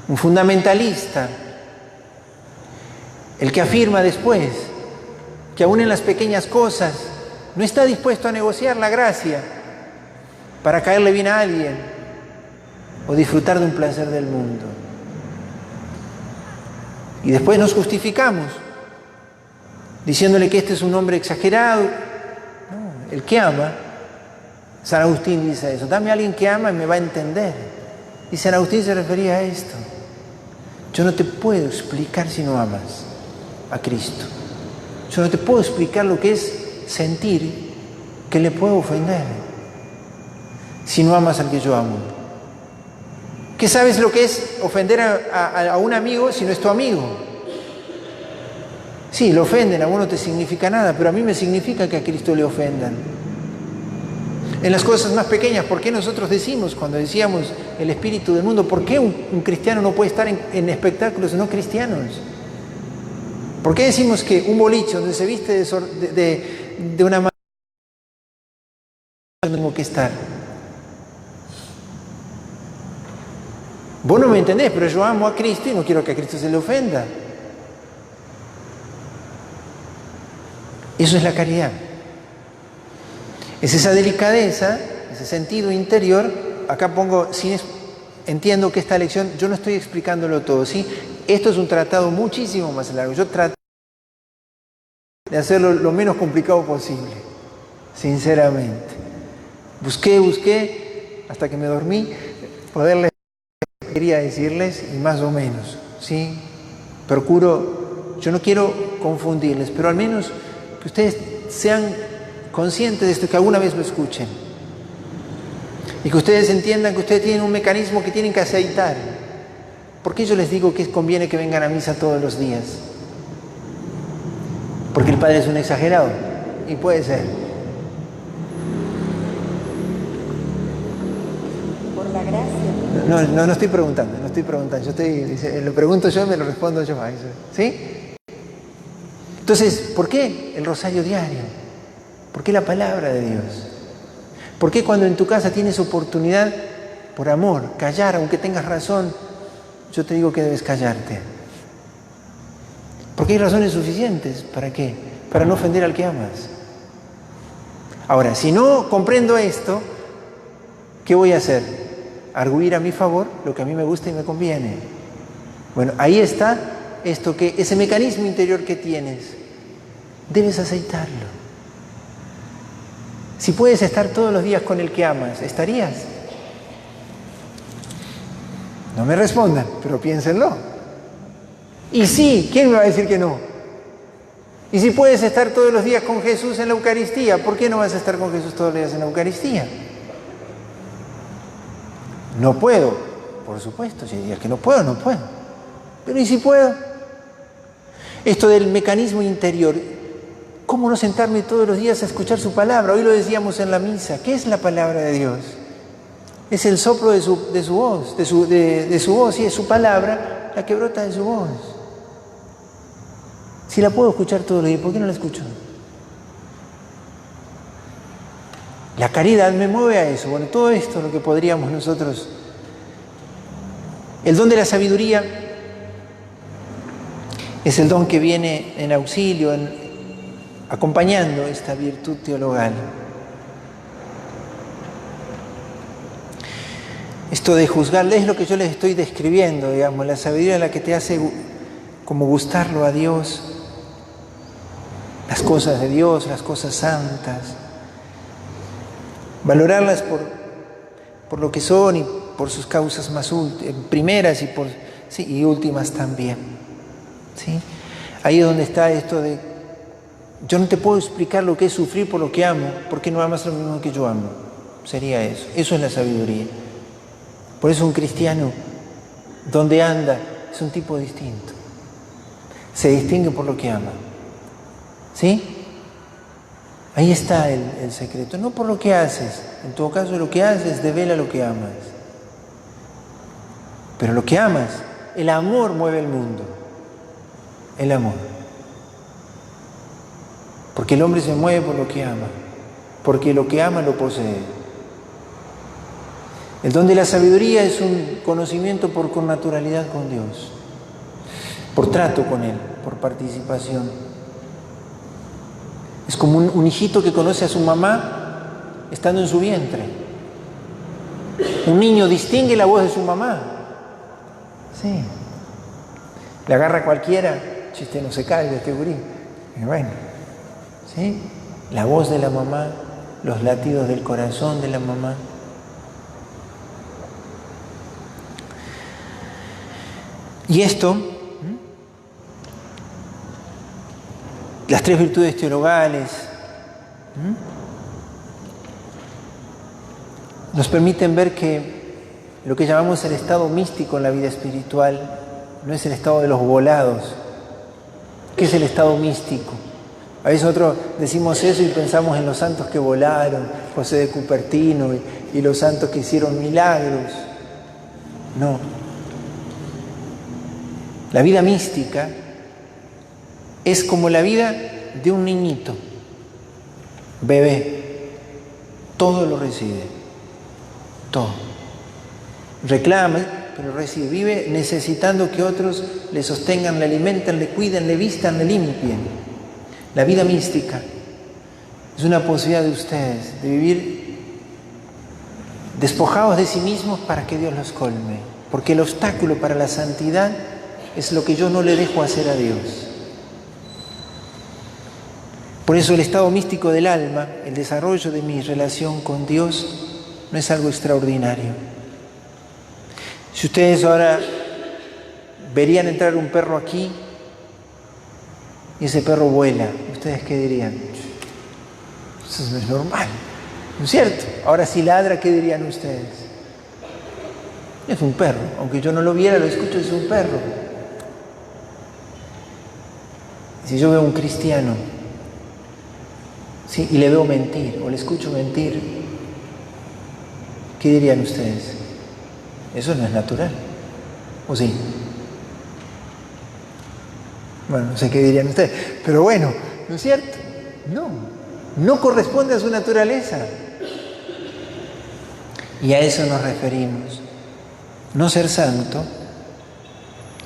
un fundamentalista, el que afirma después que aún en las pequeñas cosas no está dispuesto a negociar la gracia para caerle bien a alguien o disfrutar de un placer del mundo. Y después nos justificamos diciéndole que este es un hombre exagerado. No, el que ama, San Agustín dice eso, dame a alguien que ama y me va a entender. Y San Agustín se refería a esto. Yo no te puedo explicar si no amas a Cristo. Yo no te puedo explicar lo que es sentir que le puedo ofender si no amas al que yo amo. ¿Qué sabes lo que es ofender a un amigo si no es tu amigo? Sí, lo ofenden, a vos no te significa nada, pero a mí me significa que a Cristo le ofendan. En las cosas más pequeñas, ¿por qué nosotros decimos, cuando decíamos el espíritu del mundo, por qué un cristiano no puede estar en espectáculos no cristianos? ¿Por qué decimos que un boliche donde se viste de una manera no tengo que estar? Vos no me entendés, pero yo amo a Cristo y no quiero que a Cristo se le ofenda. Eso es la caridad. Es esa delicadeza, ese sentido interior. Acá pongo, entiendo que esta lección, yo no estoy explicándolo todo, ¿sí? Esto es un tratado muchísimo más largo. Yo trato de hacerlo lo menos complicado posible, sinceramente. Busqué, hasta que me dormí, poderles quería decirles, y más o menos, ¿sí? Procuro, yo no quiero confundirles, pero al menos que ustedes sean conscientes de esto, que alguna vez lo escuchen. Y que ustedes entiendan que ustedes tienen un mecanismo que tienen que aceitar. ¿Por qué yo les digo que conviene que vengan a misa todos los días? Porque el Padre es un exagerado, y puede ser. Por la gracia. No estoy preguntando, lo pregunto yo y me lo respondo yo. ¿Sí? Entonces, ¿por qué el rosario diario? ¿Por qué la palabra de Dios? ¿Por qué cuando en tu casa tienes oportunidad, por amor, callar, aunque tengas razón, yo te digo que debes callarte? Porque hay razones suficientes. ¿Para qué? Para no ofender al que amas. Ahora, si no comprendo esto, ¿qué voy a hacer? Arguir a mi favor lo que a mí me gusta y me conviene. Bueno, ahí está ese mecanismo interior que tienes. Debes aceitarlo. Si puedes estar todos los días con el que amas, ¿estarías? No me respondan, pero piénsenlo. Y sí, ¿quién me va a decir que no? Y si puedes estar todos los días con Jesús en la Eucaristía, ¿por qué no vas a estar con Jesús todos los días en la Eucaristía? No puedo, por supuesto, si hay días que no puedo, no puedo. Pero ¿y si puedo? Esto del mecanismo interior, ¿cómo no sentarme todos los días a escuchar su palabra? Hoy lo decíamos en la misa, ¿qué es la palabra de Dios? Es el soplo de su voz, de su voz, y es su palabra la que brota de su voz. Si la puedo escuchar todos los días, ¿por qué no la escucho? La caridad me mueve a eso. Bueno, todo esto es lo que podríamos nosotros. El don de la sabiduría es el don que viene en auxilio, acompañando esta virtud teologal. Esto de juzgarle es lo que yo les estoy describiendo, digamos, la sabiduría es la que te hace como gustarlo a Dios, las cosas de Dios, las cosas santas, valorarlas por lo que son y por sus causas más primeras y últimas también. ¿Sí? Ahí es donde está esto de, yo no te puedo explicar lo que es sufrir por lo que amo, porque no amas lo mismo que yo amo. Sería eso. Eso es la sabiduría. Por eso un cristiano, donde anda, es un tipo distinto. Se distingue por lo que ama. ¿Sí? Ahí está el secreto. No por lo que haces. En todo caso, lo que haces devela lo que amas. Pero lo que amas, el amor mueve el mundo. El amor. Porque el hombre se mueve por lo que ama. Porque lo que ama lo posee. El don de la sabiduría es un conocimiento por connaturalidad con Dios, por trato con Él, por participación. Es como un hijito que conoce a su mamá estando en su vientre. Un niño distingue la voz de su mamá. Sí. Le agarra a cualquiera, chiste, no se cae este gurí. Y bueno, ¿sí? La voz de la mamá, los latidos del corazón de la mamá. Y esto, las tres virtudes teologales, nos permiten ver que lo que llamamos el estado místico en la vida espiritual no es el estado de los volados. ¿Qué es el estado místico? A veces nosotros decimos eso y pensamos en los santos que volaron, José de Cupertino y los santos que hicieron milagros. No. La vida mística es como la vida de un niñito, bebé, todo lo recibe, todo. Reclama, pero recibe, vive necesitando que otros le sostengan, le alimenten, le cuiden, le vistan, le limpien. La vida mística es una posibilidad de ustedes, de vivir despojados de sí mismos para que Dios los colme, porque el obstáculo para la santidad es lo que yo no le dejo hacer a Dios. Por eso el estado místico del alma, el desarrollo de mi relación con Dios, no es algo extraordinario. Si ustedes ahora verían entrar un perro aquí y ese perro vuela, ¿ustedes qué dirían? Eso no es normal, ¿no es cierto? Ahora si ladra, ¿qué dirían ustedes? Es un perro, aunque yo no lo viera, lo escucho, es un perro. Si yo veo a un cristiano, ¿sí? Y le veo mentir, o le escucho mentir, ¿qué dirían ustedes? Eso no es natural, ¿o sí? Bueno, no sé qué dirían ustedes, pero bueno, ¿no es cierto? No corresponde a su naturaleza. Y a eso nos referimos. No ser santo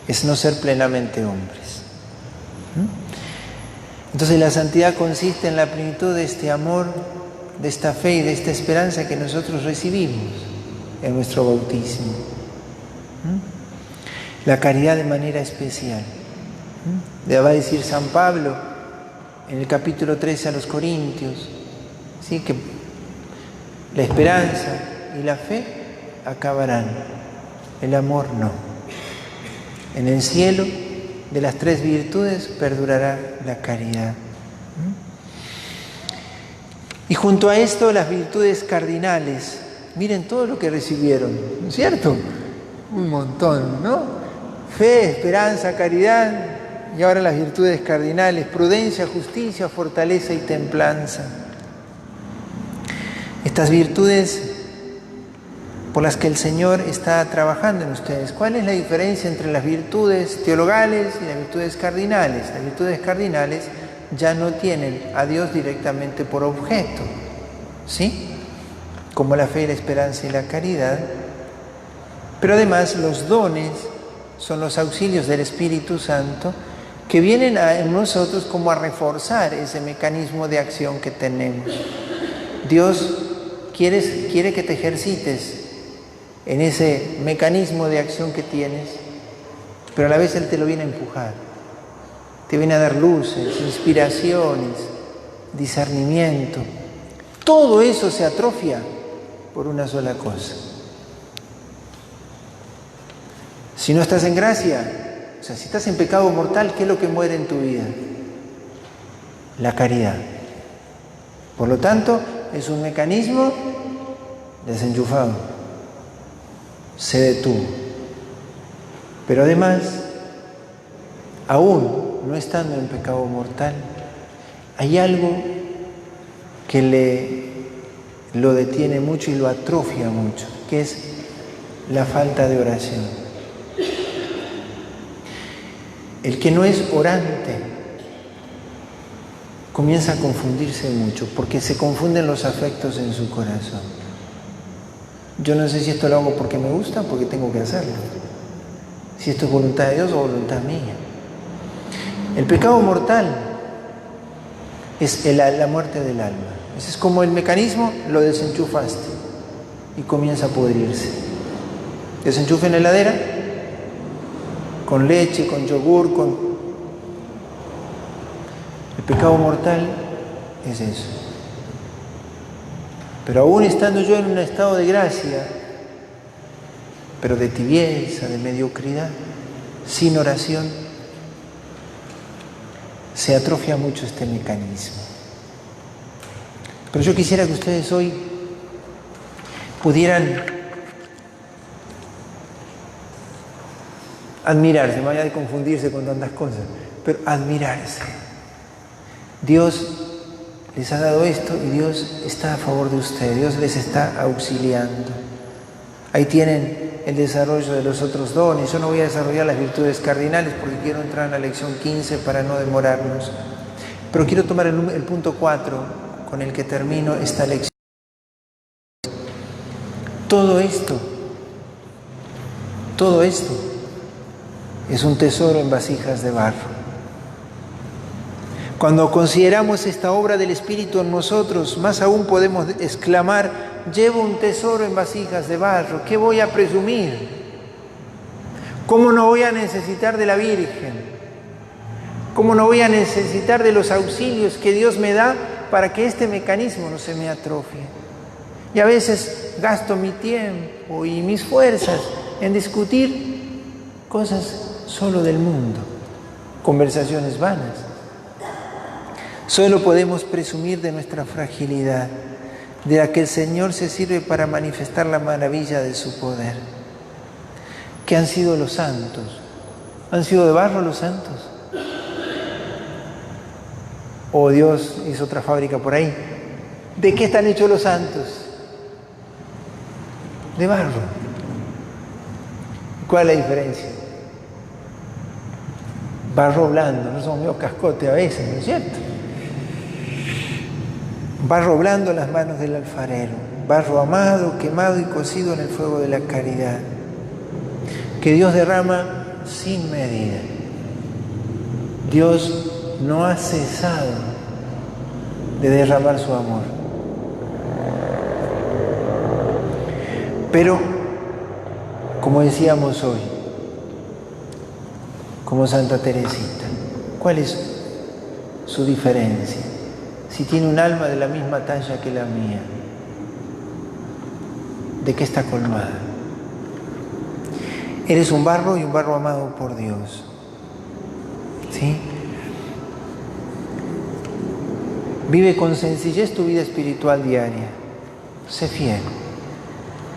es no ser plenamente hombres. Entonces la santidad consiste en la plenitud de este amor, de esta fe y de esta esperanza que nosotros recibimos en nuestro bautismo. La caridad de manera especial. Le va a decir San Pablo en el capítulo 13 a los Corintios, ¿sí? Que la esperanza y la fe acabarán, el amor no. En el cielo de las 3 virtudes perdurará la caridad. Y junto a esto las virtudes cardinales. Miren todo lo que recibieron, ¿no es cierto? Un montón, ¿no? Fe, esperanza, caridad, y ahora las virtudes cardinales: prudencia, justicia, fortaleza y templanza. Estas virtudes por las que el Señor está trabajando en ustedes. ¿Cuál es la diferencia entre las virtudes teologales y las virtudes cardinales? Las virtudes cardinales ya no tienen a Dios directamente por objeto, ¿sí? Como la fe, la esperanza y la caridad. Pero además los dones son los auxilios del Espíritu Santo que vienen en nosotros como a reforzar ese mecanismo de acción que tenemos. Dios quiere que te ejercites en ese mecanismo de acción que tienes, pero a la vez Él te lo viene a empujar. Te viene a dar luces, inspiraciones, discernimiento. Todo eso se atrofia por una sola cosa. Si no estás en gracia, o sea, si estás en pecado mortal, ¿qué es lo que muere en tu vida? La caridad. Por lo tanto, es un mecanismo desenchufado. Se detuvo. Pero además, aún no estando en pecado mortal, hay algo que lo detiene mucho y lo atrofia mucho, que es la falta de oración. El que no es orante comienza a confundirse mucho, porque se confunden los afectos en su corazón. Yo no sé si esto lo hago porque me gusta o porque tengo que hacerlo. Si esto es voluntad de Dios o voluntad mía. El pecado mortal es la muerte del alma. Ese es como el mecanismo, lo desenchufaste y comienza a pudrirse. Desenchufe en la heladera, con leche, con yogur, El pecado mortal es eso. Pero aún estando yo en un estado de gracia, pero de tibieza, de mediocridad, sin oración, se atrofia mucho este mecanismo. Pero yo quisiera que ustedes hoy pudieran admirarse, más allá de confundirse con tantas cosas, pero admirarse. Dios les ha dado esto y Dios está a favor de ustedes, Dios les está auxiliando. Ahí tienen el desarrollo de los otros dones. Yo no voy a desarrollar las virtudes cardinales porque quiero entrar en la lección 15 para no demorarnos. Pero quiero tomar el punto 4 con el que termino esta lección. Todo esto es un tesoro en vasijas de barro. Cuando consideramos esta obra del Espíritu en nosotros, más aún podemos exclamar: llevo un tesoro en vasijas de barro, ¿qué voy a presumir? ¿Cómo no voy a necesitar de la Virgen? ¿Cómo no voy a necesitar de los auxilios que Dios me da para que este mecanismo no se me atrofie? Y a veces gasto mi tiempo y mis fuerzas en discutir cosas solo del mundo, conversaciones vanas. Solo podemos presumir de nuestra fragilidad, de la que el Señor se sirve para manifestar la maravilla de su poder. ¿Qué han sido los santos? ¿Han sido de barro los santos? ¿O Dios hizo otra fábrica por ahí? ¿De qué están hechos los santos? De barro. ¿Cuál es la diferencia? Barro blando, no somos medio cascote a veces, ¿no es cierto? Barro blando en las manos del alfarero, barro amado, quemado y cocido en el fuego de la caridad, que Dios derrama sin medida. Dios no ha cesado de derramar su amor. Pero, como decíamos hoy, como Santa Teresita, ¿cuál es su diferencia? Si tiene un alma de la misma talla que la mía, ¿de qué está colmada? Eres un barro y un barro amado por Dios. ¿Sí? Vive con sencillez tu vida espiritual diaria. Sé fiel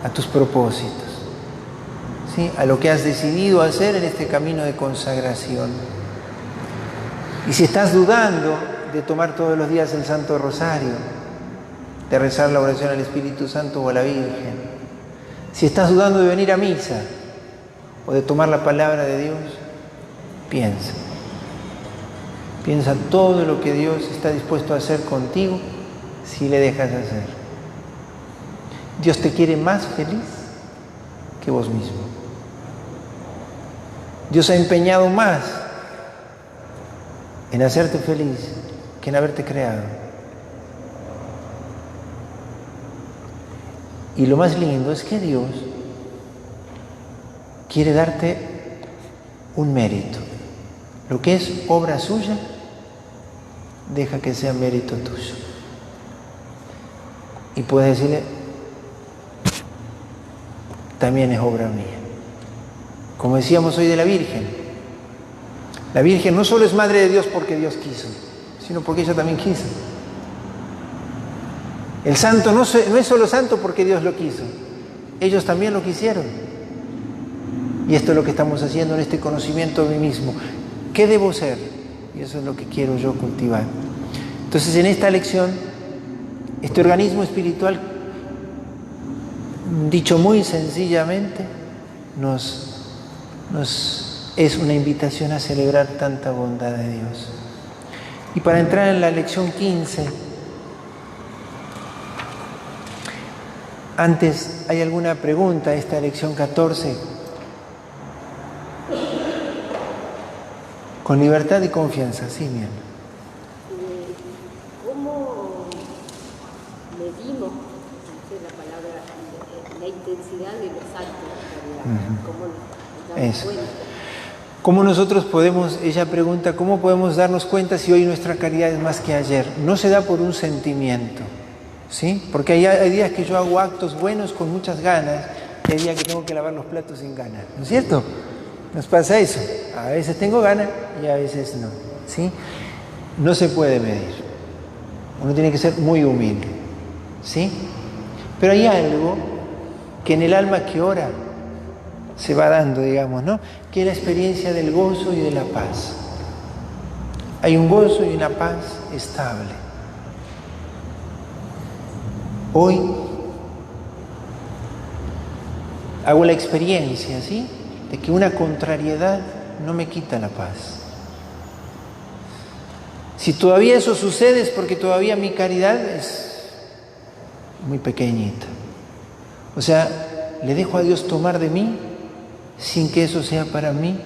a tus propósitos, ¿sí? A lo que has decidido hacer en este camino de consagración. Y si estás dudando de tomar todos los días el Santo Rosario, de rezar la oración al Espíritu Santo o a la Virgen, si estás dudando de venir a misa o de tomar la palabra de Dios, piensa. Piensa todo lo que Dios está dispuesto a hacer contigo si le dejas hacer. Dios te quiere más feliz que vos mismo. Dios ha empeñado más en hacerte feliz que en haberte creado. Y lo más lindo es que Dios quiere darte un mérito. Lo que es obra suya, deja que sea mérito tuyo. Y puedes decirle, también es obra mía. Como decíamos hoy de la Virgen. La Virgen no solo es Madre de Dios porque Dios quiso, sino porque ella también quiso. El santo no es solo santo porque Dios lo quiso. Ellos también lo quisieron. Y esto es lo que estamos haciendo en este conocimiento de mí mismo. ¿Qué debo ser? Y eso es lo que quiero yo cultivar. Entonces, en esta lección, este organismo espiritual, dicho muy sencillamente, es una invitación a celebrar tanta bondad de Dios. Y para entrar en la lección 15, antes, ¿hay alguna pregunta a esta lección 14? Con libertad y confianza, sí, mi alma. ¿Cómo medimos, la palabra, la intensidad de los actos de caridad? ¿Cómo nos damos cuenta? ¿Cómo nosotros podemos, ella pregunta, cómo podemos darnos cuenta si hoy nuestra caridad es más que ayer? No se da por un sentimiento, ¿sí? Porque hay días que yo hago actos buenos con muchas ganas y hay días que tengo que lavar los platos sin ganas, ¿no es cierto? Nos pasa eso, a veces tengo ganas y a veces no, ¿sí? No se puede medir, uno tiene que ser muy humilde, ¿sí? Pero hay algo que en el alma que ora se va dando, digamos, ¿no? Que es la experiencia del gozo y de la paz. Hay un gozo y una paz estable. Hoy hago la experiencia, ¿sí?, de que una contrariedad no me quita la paz. Si todavía eso sucede es porque todavía mi caridad es muy pequeñita. O sea, le dejo a Dios tomar de mí sin que eso sea para mí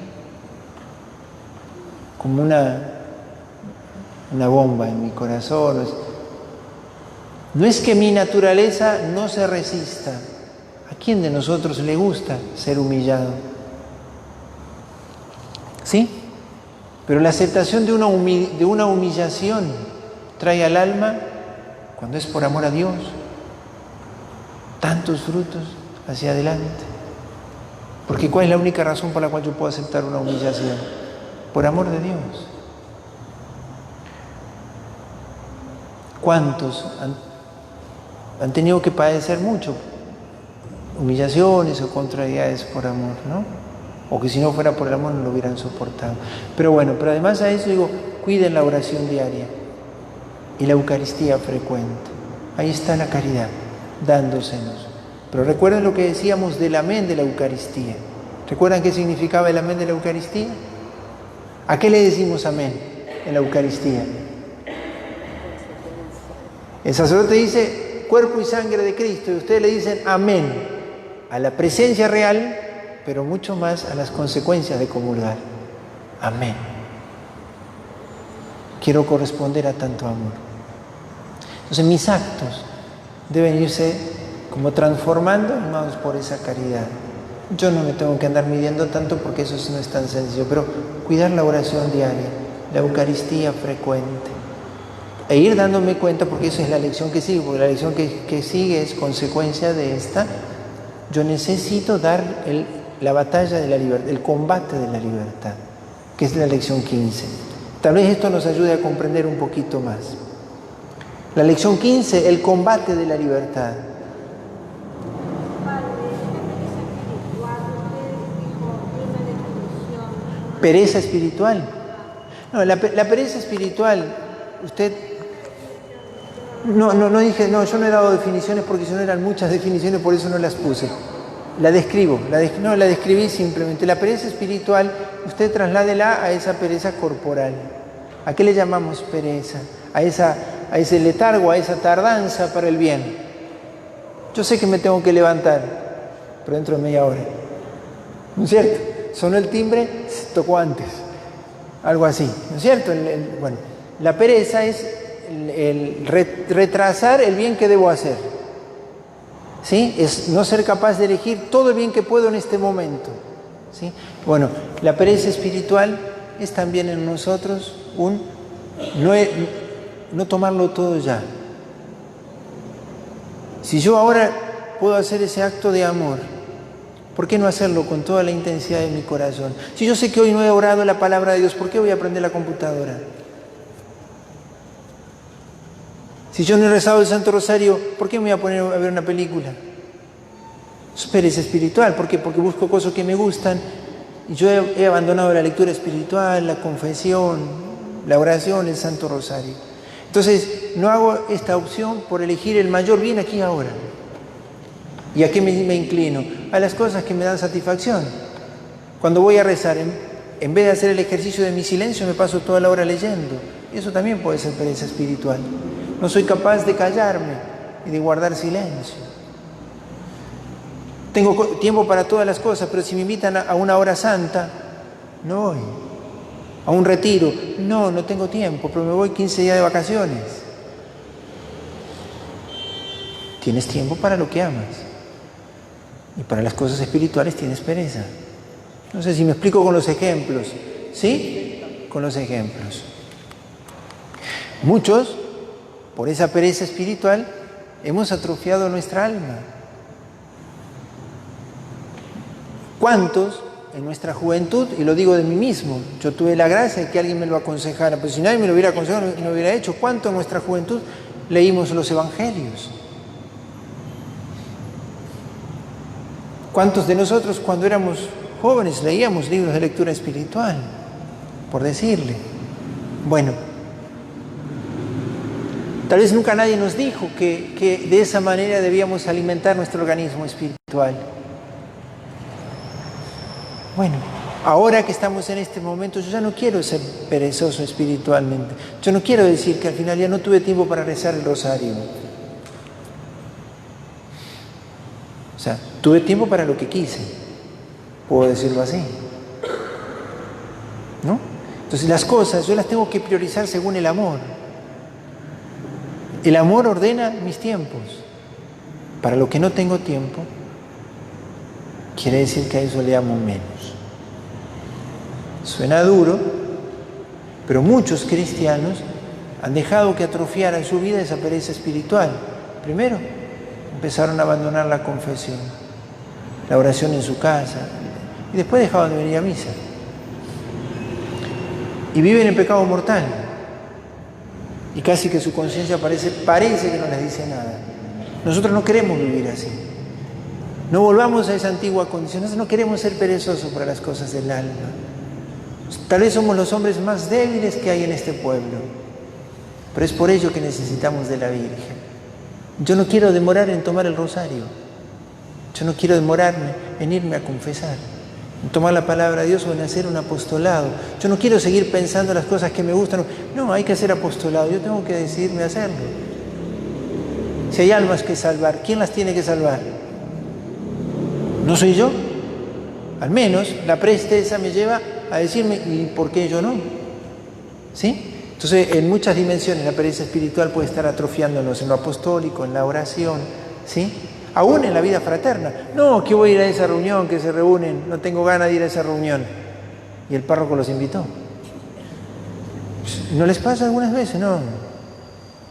como una bomba en mi corazón. No es que mi naturaleza no se resista. ¿A quién de nosotros le gusta ser humillado? ¿Sí? Pero la aceptación de una humillación trae al alma, cuando es por amor a Dios, tantos frutos hacia adelante. Porque ¿cuál es la única razón por la cual yo puedo aceptar una humillación? Por amor de Dios. ¿Cuántos han tenido que padecer mucho? Humillaciones o contrariedades por amor, ¿no? O que si no fuera por el amor no lo hubieran soportado. Pero bueno, pero además a eso digo, cuiden la oración diaria y la Eucaristía frecuente. Ahí está la caridad, dándosenos. Pero recuerden lo que decíamos del amén de la Eucaristía. ¿Recuerdan qué significaba el amén de la Eucaristía? ¿A qué le decimos amén en la Eucaristía? El sacerdote dice cuerpo y sangre de Cristo y ustedes le dicen amén a la presencia real, pero mucho más a las consecuencias de comulgar. Amén. Quiero corresponder a tanto amor. Entonces mis actos deben irse como transformando, animados por esa caridad. Yo no me tengo que andar midiendo tanto porque eso no es tan sencillo, pero cuidar la oración diaria, la Eucaristía frecuente, e ir dándome cuenta, porque esa es la lección que sigue, porque la lección que sigue es consecuencia de esta. Yo necesito dar la batalla de la libertad, el combate de la libertad. que es la lección 15. Tal vez esto nos ayude a comprender un poquito más. La lección 15, el combate de la libertad. Pereza espiritual. No, la pereza espiritual, usted... No dije, no, yo no he dado definiciones porque si no eran muchas definiciones, por eso no las puse. La describo, la describí simplemente. La pereza espiritual, usted trasládela a esa pereza corporal. ¿A qué le llamamos pereza? A ese letargo, a esa tardanza para el bien. Yo sé que me tengo que levantar, pero dentro de media hora. ¿No es cierto? Sonó el timbre, tocó antes. Algo así, ¿no es cierto? Bueno, la pereza es el retrasar el bien que debo hacer. ¿Sí? Es no ser capaz de elegir todo el bien que puedo en este momento. ¿Sí? Bueno, la pereza espiritual es también en nosotros no tomarlo todo ya. Si yo ahora puedo hacer ese acto de amor, ¿por qué no hacerlo con toda la intensidad de mi corazón? Si yo sé que hoy no he orado la palabra de Dios, ¿por qué voy a prender la computadora? Si yo no he rezado el Santo Rosario, ¿por qué me voy a poner a ver una película? Es pereza espiritual. ¿Por qué? Porque busco cosas que me gustan y yo he abandonado la lectura espiritual, la confesión, la oración, el Santo Rosario. Entonces, no hago esta opción por elegir el mayor bien aquí y ahora. ¿Y a qué me inclino? A las cosas que me dan satisfacción. Cuando voy a rezar, en vez de hacer el ejercicio de mi silencio, me paso toda la hora leyendo. Y eso también puede ser pereza espiritual. No soy capaz de callarme y de guardar silencio. Tengo tiempo para todas las cosas, pero si me invitan a una hora santa, no voy. A un retiro, no tengo tiempo, pero me voy 15 días de vacaciones. Tienes tiempo para lo que amas. Y para las cosas espirituales tienes pereza. No sé si me explico con los ejemplos. ¿Sí? Con los ejemplos. Muchos, por esa pereza espiritual, hemos atrofiado nuestra alma. ¿Cuántos en nuestra juventud, y lo digo de mí mismo, yo tuve la gracia de que alguien me lo aconsejara, pero si nadie me lo hubiera aconsejado, no lo hubiera hecho? ¿Cuánto en nuestra juventud leímos los evangelios? ¿Cuántos de nosotros cuando éramos jóvenes leíamos libros de lectura espiritual? Por decirle. Bueno, tal vez nunca nadie nos dijo que de esa manera debíamos alimentar nuestro organismo espiritual. Bueno, ahora que estamos en este momento, yo ya no quiero ser perezoso espiritualmente. Yo no quiero decir que al final ya no tuve tiempo para rezar el rosario. O sea, tuve tiempo para lo que quise, puedo decirlo así, ¿no? Entonces las cosas yo las tengo que priorizar según el amor. El amor ordena mis tiempos. Para lo que no tengo tiempo, quiere decir que a eso le amo menos. Suena duro, pero muchos cristianos han dejado que atrofiara en su vida esa pereza espiritual. Primero, empezaron a abandonar la confesión, la oración en su casa, y después dejaban de venir a misa. Y viven en pecado mortal. Y casi que su conciencia parece que no les dice nada. Nosotros no queremos vivir así. No volvamos a esa antigua condición. Nosotros no queremos ser perezosos para las cosas del alma. Tal vez somos los hombres más débiles que hay en este pueblo, pero es por ello que necesitamos de la Virgen. Yo no quiero demorar en tomar el rosario. Yo no quiero demorarme en irme a confesar, en tomar la palabra de Dios o en hacer un apostolado. Yo no quiero seguir pensando las cosas que me gustan. No, hay que hacer apostolado. Yo tengo que decidirme a hacerlo. Si hay almas que salvar, ¿quién las tiene que salvar? ¿No soy yo? Al menos la presteza me lleva a decirme, ¿y por qué yo no? ¿Sí? Entonces, en muchas dimensiones la pereza espiritual puede estar atrofiándonos en lo apostólico, en la oración, ¿sí? Aún en la vida fraterna. No, que voy a ir a esa reunión, que se reúnen, no tengo ganas de ir a esa reunión. Y el párroco los invitó. ¿No les pasa algunas veces? No.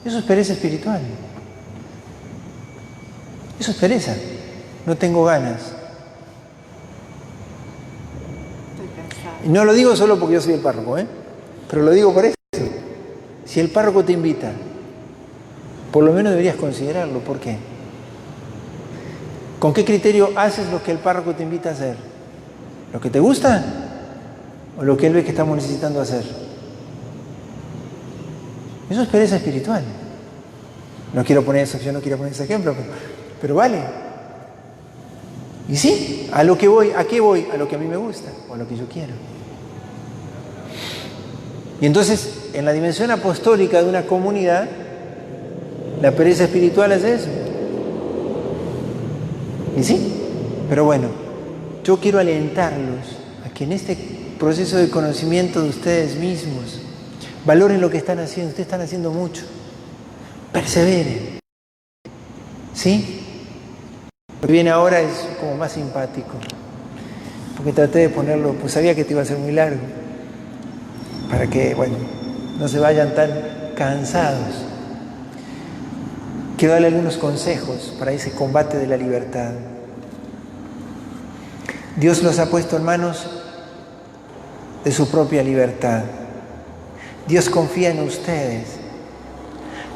Eso es pereza espiritual. Eso es pereza. No tengo ganas. Estoy cansada. Y no lo digo solo porque yo soy el párroco, pero lo digo por eso. Si el párroco te invita, por lo menos deberías considerarlo. ¿Por qué? ¿Con qué criterio haces lo que el párroco te invita a hacer? ¿Lo que te gusta o lo que él ve que estamos necesitando hacer? Eso es pereza espiritual. No quiero poner eso, yo no quiero poner ese ejemplo, pero vale. Y sí, ¿a lo que voy? ¿A qué voy? A lo que a mí me gusta o a lo que yo quiero. Y entonces, en la dimensión apostólica de una comunidad, la pereza espiritual es eso. Y sí, pero bueno, yo quiero alentarlos a que en este proceso de conocimiento de ustedes mismos valoren lo que están haciendo. Ustedes están haciendo mucho. Perseveren. ¿Sí? Lo que viene ahora es como más simpático. Porque traté de ponerlo, pues sabía que te iba a ser muy largo. Para que, bueno, no se vayan tan cansados. Quiero darle algunos consejos para ese combate de la libertad. Dios los ha puesto en manos de su propia libertad. Dios confía en ustedes,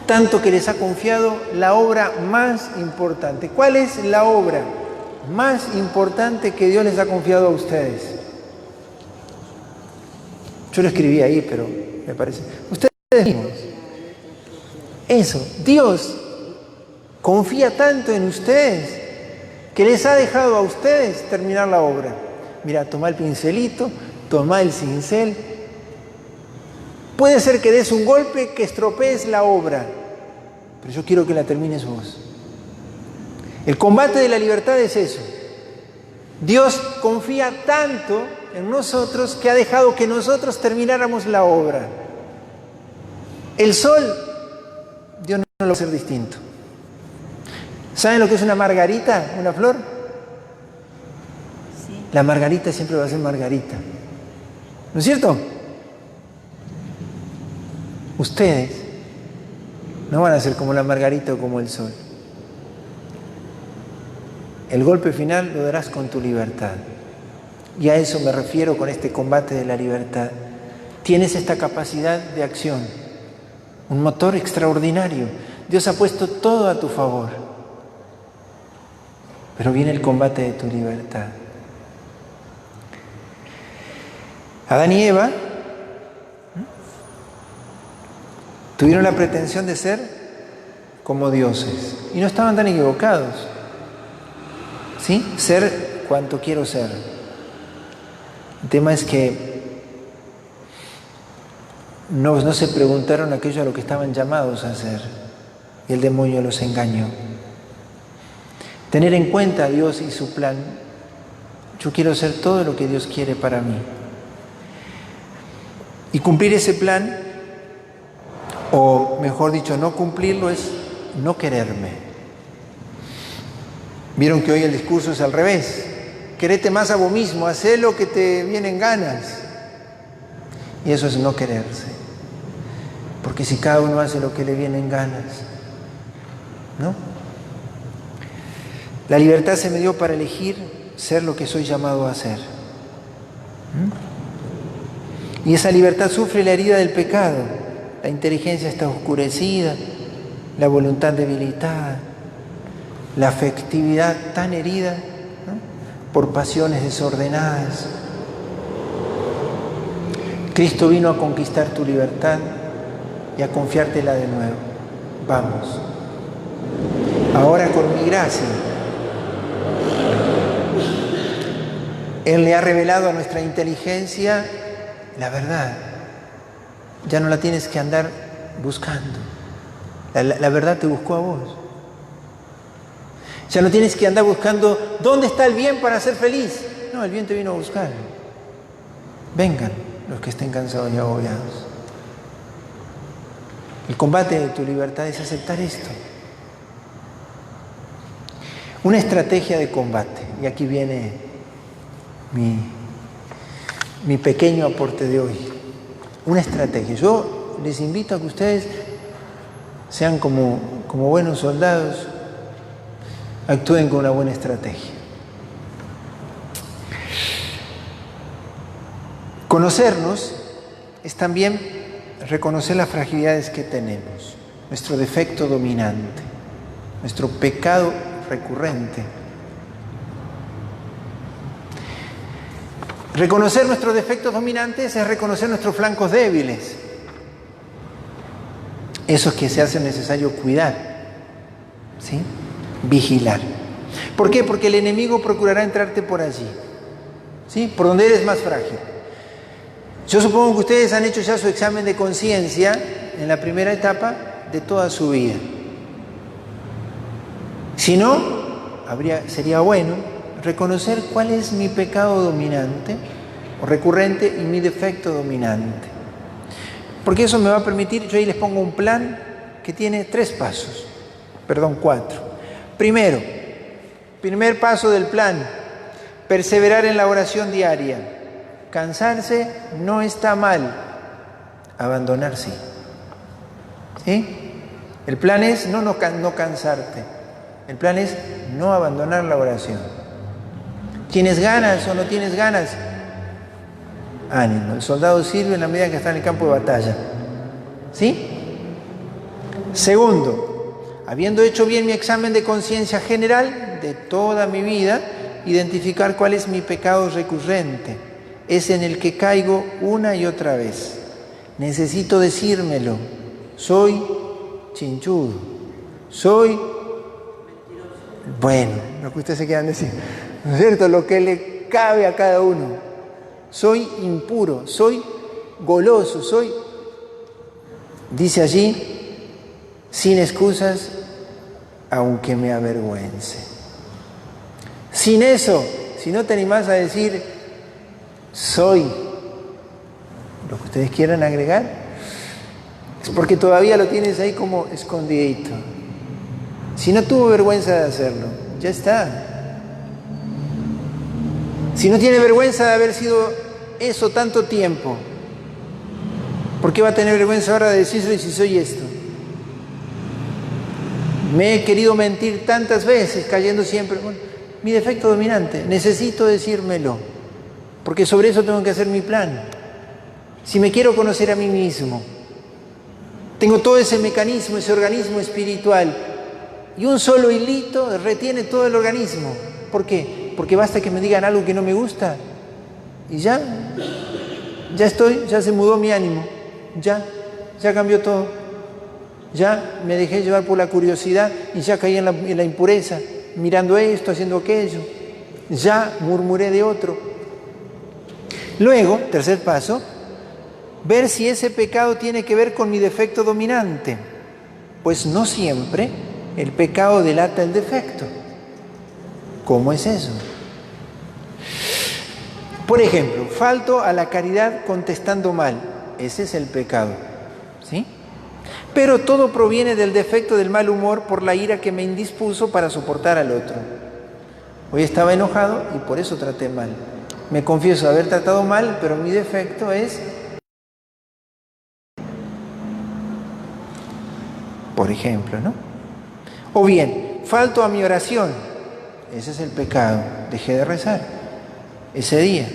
tanto que les ha confiado la obra más importante. ¿Cuál es la obra más importante que Dios les ha confiado a ustedes? Yo lo escribí ahí, pero me parece. Ustedes mismos. Eso, Dios confía tanto en ustedes que les ha dejado a ustedes terminar la obra. Mira, toma el pincelito, toma el cincel. Puede ser que des un golpe que estropees la obra, pero yo quiero que la termines vos. El combate de la libertad es eso. Dios confía tanto en nosotros que ha dejado que nosotros termináramos la obra. El sol, Dios no lo va a hacer distinto. ¿Saben lo que es una margarita, una flor? Sí. La margarita siempre va a ser margarita. ¿No es cierto? Ustedes no van a ser como la margarita o como el sol. El golpe final lo darás con tu libertad. Y a eso me refiero con este combate de la libertad. Tienes esta capacidad de acción, un motor extraordinario. Dios ha puesto todo a tu favor. Pero viene el combate de tu libertad. Adán y Eva tuvieron la pretensión de ser como dioses. Y no estaban tan equivocados. ¿Sí? Ser cuanto quiero ser. El tema es que no se preguntaron aquello a lo que estaban llamados a hacer. Y el demonio los engañó. Tener en cuenta a Dios y su plan. Yo quiero ser todo lo que Dios quiere para mí. Y cumplir ese plan, o mejor dicho, no cumplirlo, es no quererme. Vieron que hoy el discurso es al revés. Querete más a vos mismo, hacé lo que te vienen ganas. Y eso es no quererse. Porque si cada uno hace lo que le vienen ganas, ¿no? La libertad se me dio para elegir ser lo que soy llamado a ser. Y esa libertad sufre la herida del pecado. La inteligencia está oscurecida, la voluntad debilitada, la afectividad tan herida, ¿no?, por pasiones desordenadas. Cristo vino a conquistar tu libertad y a confiártela de nuevo. Vamos. Ahora con mi gracia, Él le ha revelado a nuestra inteligencia la verdad. Ya no la tienes que andar buscando. La verdad te buscó a vos. Ya no tienes que andar buscando dónde está el bien para ser feliz. No, el bien te vino a buscar. Vengan los que estén cansados y agobiados. El combate de tu libertad es aceptar esto. Una estrategia de combate. Y aquí viene mi pequeño aporte de hoy. Una estrategia. Yo les invito a que ustedes sean como buenos soldados, actúen con una buena estrategia. Conocernos es también reconocer las fragilidades que tenemos, nuestro defecto dominante, nuestro pecado recurrente. Reconocer nuestros defectos dominantes es reconocer nuestros flancos débiles. Esos que se hace necesario cuidar, ¿sí? Vigilar. ¿Por qué? Porque el enemigo procurará entrarte por allí, ¿sí? Por donde eres más frágil. Yo supongo que ustedes han hecho ya su examen de conciencia en la primera etapa de toda su vida. Si no, sería bueno reconocer cuál es mi pecado dominante o recurrente y mi defecto dominante. Porque eso me va a permitir, yo ahí les pongo un plan que tiene 4. Primero, primer paso del plan, perseverar en la oración diaria. Cansarse no está mal, abandonar sí. ¿Sí? El plan es no cansarte, el plan es no abandonar la oración. ¿Tienes ganas o no tienes ganas? Ánimo, el soldado sirve en la medida que está en el campo de batalla. ¿Sí? Segundo, habiendo hecho bien mi examen de conciencia general de toda mi vida, identificar cuál es mi pecado recurrente, es en el que caigo una y otra vez. Necesito decírmelo. Soy chinchudo. Soy bueno, lo que ustedes se quieran decir, ¿no es cierto? Lo que le cabe a cada uno. Soy impuro, soy goloso, dice allí, sin excusas, aunque me avergüence. Sin eso, si no te animás a decir, soy lo que ustedes quieran agregar, es porque todavía lo tienes ahí como escondidito. Si no tuvo vergüenza de hacerlo, ya está. Si no tiene vergüenza de haber sido eso tanto tiempo, ¿por qué va a tener vergüenza ahora de decirlo y si soy esto? Me he querido mentir tantas veces, cayendo siempre. Bueno, mi defecto dominante, necesito decírmelo, porque sobre eso tengo que hacer mi plan. Si me quiero conocer a mí mismo, tengo todo ese mecanismo, ese organismo espiritual, y un solo hilito retiene todo el organismo. ¿Por qué? Porque basta que me digan algo que no me gusta y ya se mudó mi ánimo, ya cambió todo, ya me dejé llevar por la curiosidad y ya caí en la impureza, mirando esto, haciendo aquello, ya murmuré de otro. Luego, tercer paso, ver si ese pecado tiene que ver con mi defecto dominante, pues no siempre el pecado delata el defecto. ¿Cómo es eso? Por ejemplo, falto a la caridad contestando mal. Ese es el pecado, ¿sí? Pero todo proviene del defecto del mal humor por la ira que me indispuso para soportar al otro. Hoy estaba enojado y por eso traté mal. Me confieso haber tratado mal, pero mi defecto es, por ejemplo, ¿no? O bien, falto a mi oración. Ese es el pecado. Dejé de rezar ese día.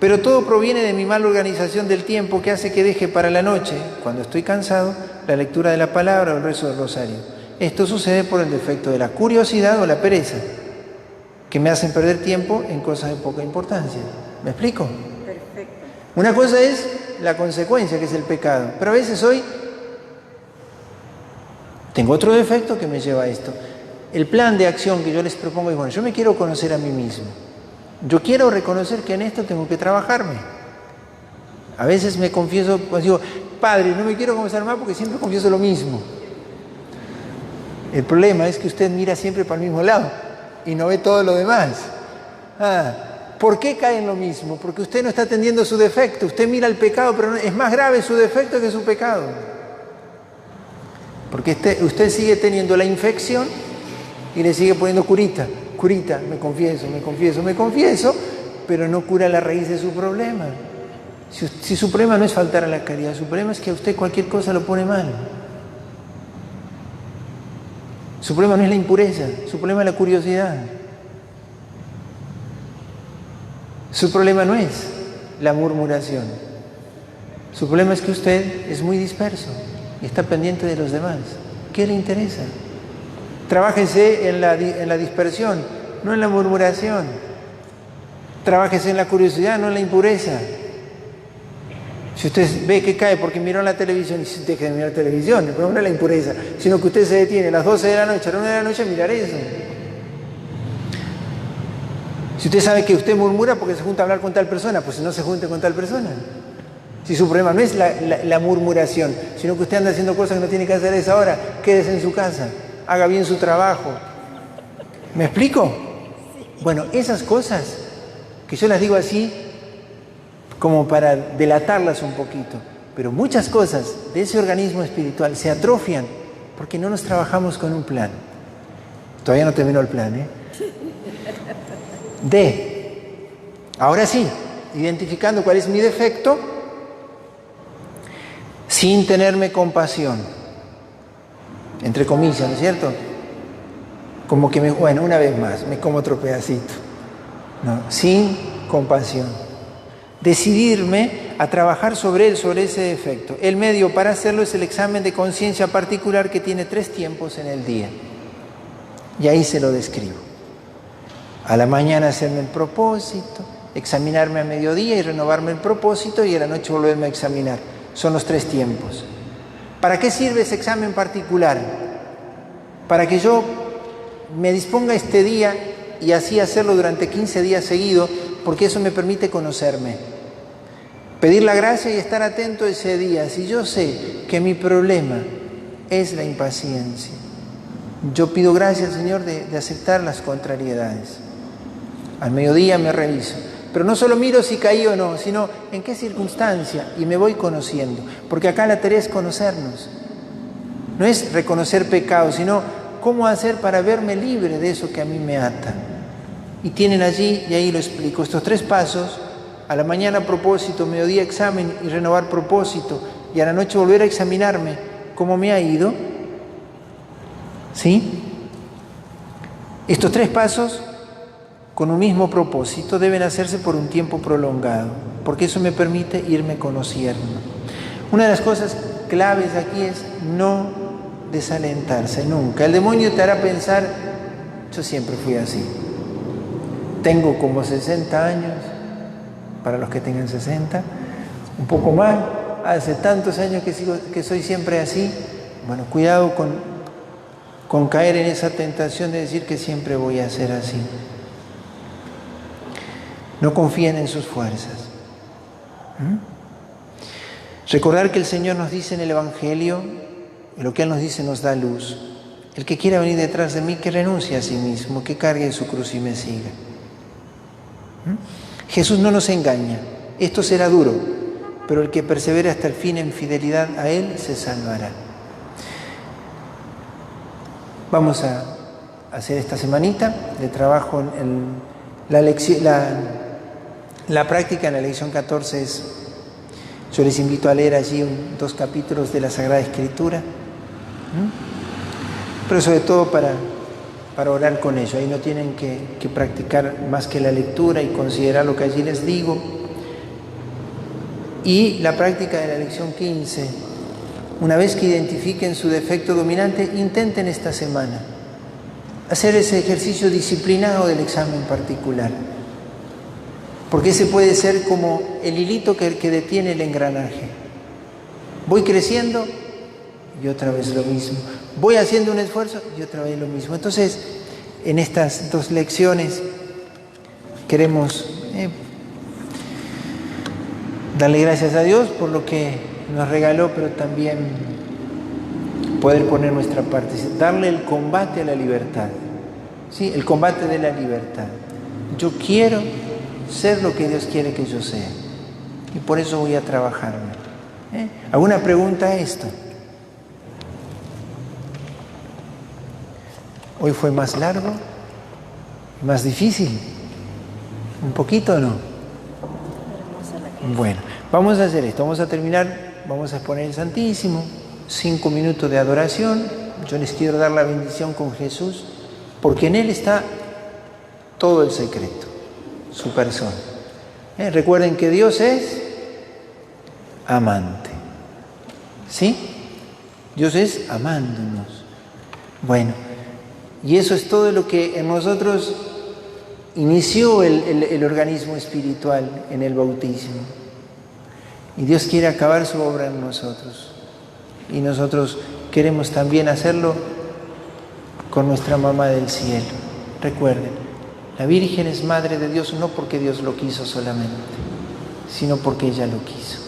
Pero todo proviene de mi mala organización del tiempo que hace que deje para la noche, cuando estoy cansado, la lectura de la palabra o el rezo del rosario. Esto sucede por el defecto de la curiosidad o la pereza, que me hacen perder tiempo en cosas de poca importancia. ¿Me explico? Perfecto. Una cosa es la consecuencia, que es el pecado. Pero a veces tengo otro defecto que me lleva a esto. El plan de acción que yo les propongo es, bueno, yo me quiero conocer a mí mismo. Yo quiero reconocer que en esto tengo que trabajarme. A veces me confieso, pues digo, padre, no me quiero confesar más porque siempre confieso lo mismo. El problema es que usted mira siempre para el mismo lado y no ve todo lo demás. ¿Por qué cae en lo mismo? Porque usted no está atendiendo su defecto. Usted mira el pecado, pero es más grave su defecto que su pecado. Porque usted sigue teniendo la infección y le sigue poniendo curita, me confieso, pero no cura la raíz de su problema. Si su problema no es faltar a la caridad, su problema es que a usted cualquier cosa lo pone mal. Su problema no es la impureza, su problema es la curiosidad. Su problema no es la murmuración. Su problema es que usted es muy disperso y está pendiente de los demás. ¿Qué le interesa? Trabájese en la dispersión, no en la murmuración. Trabájese en la curiosidad, no en la impureza. Si usted ve que cae porque miró la televisión, y si deje de mirar televisión, el problema no es la impureza, sino que usted se detiene a las 12 de la noche, a la 1 de la noche a mirar eso. Si usted sabe que usted murmura porque se junta a hablar con tal persona, pues no se junte con tal persona. Si su problema no es la murmuración, sino que usted anda haciendo cosas que no tiene que hacer a esa hora, quédese en su casa, haga bien su trabajo. ¿Me explico? Bueno, esas cosas, que yo las digo así, como para delatarlas un poquito, pero muchas cosas de ese organismo espiritual se atrofian porque no nos trabajamos con un plan. Todavía no terminó el plan, ¿eh? Ahora sí, identificando cuál es mi defecto, sin tenerme compasión, entre comillas, ¿no es cierto? Como que bueno, una vez más, me como otro pedacito. No, sin compasión. Decidirme a trabajar sobre él, sobre ese defecto. El medio para hacerlo es el examen de conciencia particular que tiene 3 tiempos en el día. Y ahí se lo describo. A la mañana hacerme el propósito, examinarme a mediodía y renovarme el propósito, y a la noche volverme a examinar. Son los 3 tiempos. ¿Para qué sirve ese examen particular? Para que yo me disponga este día y así hacerlo durante 15 días seguidos, porque eso me permite conocerme. Pedir la gracia y estar atento ese día. Si yo sé que mi problema es la impaciencia, yo pido gracia al Señor de aceptar las contrariedades. Al mediodía me reviso. Pero no solo miro si caí o no, sino en qué circunstancia, y me voy conociendo. Porque acá la tarea es conocernos. No es reconocer pecados, sino cómo hacer para verme libre de eso que a mí me ata. Y tienen allí, y ahí lo explico, estos 3 pasos: a la mañana propósito, mediodía examen y renovar propósito, y a la noche volver a examinarme cómo me ha ido. ¿Sí? Estos 3 pasos, con un mismo propósito, deben hacerse por un tiempo prolongado, porque eso me permite irme conociendo. Una de las cosas claves aquí es no desalentarse nunca. El demonio te hará pensar: yo siempre fui así. Tengo como 60 años, para los que tengan 60, un poco más, hace tantos años que soy siempre así. Bueno, cuidado con caer en esa tentación de decir que siempre voy a ser así. No confíen en sus fuerzas. Recordar que el Señor nos dice en el Evangelio, y lo que Él nos dice nos da luz: el que quiera venir detrás de mí, que renuncie a sí mismo, que cargue su cruz y me siga. Jesús no nos engaña. Esto será duro, pero el que persevere hasta el fin en fidelidad a Él se salvará. Vamos a hacer esta semanita de trabajo en la práctica en la lección 14. Yo les invito a leer allí 2 capítulos de la Sagrada Escritura, pero sobre todo para orar con ello. Ahí no tienen que practicar más que la lectura y considerar lo que allí les digo. Y la práctica de la lección 15, una vez que identifiquen su defecto dominante, intenten esta semana hacer ese ejercicio disciplinado del examen particular, porque ese puede ser como el hilito que detiene el engranaje. Voy creciendo y otra vez lo mismo. Voy haciendo un esfuerzo y otra vez lo mismo. Entonces, en estas 2 lecciones queremos darle gracias a Dios por lo que nos regaló, pero también poder poner nuestra parte, darle el combate a la libertad. ¿Sí? El combate de la libertad. Yo quiero ser lo que Dios quiere que yo sea, y por eso voy a trabajarme. ¿Alguna pregunta a esto? ¿Hoy fue más largo? ¿Más difícil? ¿Un poquito o no? Bueno, vamos a hacer esto. Vamos a terminar, vamos a exponer el Santísimo, 5 minutos de adoración. Yo les quiero dar la bendición con Jesús, porque en Él está todo el secreto, su persona. Recuerden que Dios es amante. ¿Sí? Dios es amándonos. Bueno, y eso es todo lo que en nosotros inició el organismo espiritual en el bautismo. Y Dios quiere acabar su obra en nosotros. Y nosotros queremos también hacerlo con nuestra mamá del cielo. Recuerden, la Virgen es Madre de Dios no porque Dios lo quiso solamente, sino porque ella lo quiso.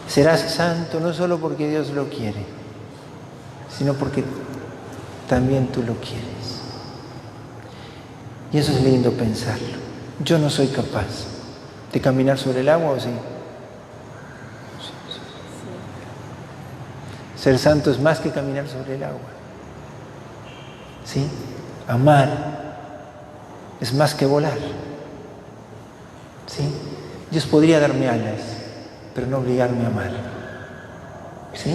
Serás santo no solo porque Dios lo quiere, sino porque también tú lo quieres. Y eso es lindo pensarlo. Yo no soy capaz de caminar sobre el agua, ¿o sí? Ser santo es más que caminar sobre el agua. ¿Sí? Amar es más que volar. ¿Sí? Dios podría darme alas, pero no obligarme a amar. ¿Sí?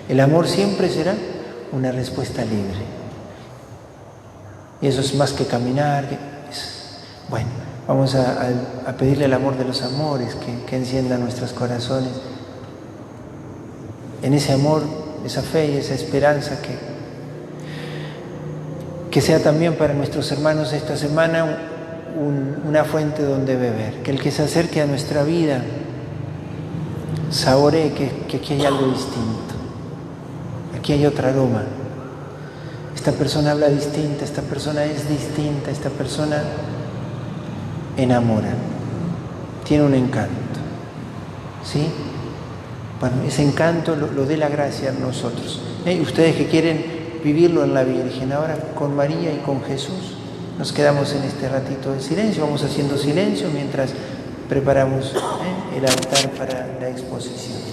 El amor siempre será una respuesta libre. Y eso es más que caminar. Bueno, vamos a pedirle el amor de los amores que encienda nuestros corazones. En ese amor, esa fe y esa esperanza que sea también para nuestros hermanos esta semana una fuente donde beber. Que el que se acerque a nuestra vida saboree que aquí hay algo distinto. Aquí hay otro aroma. Esta persona habla distinta, esta persona es distinta, esta persona enamora, tiene un encanto. ¿Sí? Bueno, ese encanto lo dé la gracia en nosotros. Ustedes que quieren vivirlo en la Virgen, ahora con María y con Jesús, nos quedamos en este ratito de silencio, vamos haciendo silencio mientras preparamos el altar para la exposición.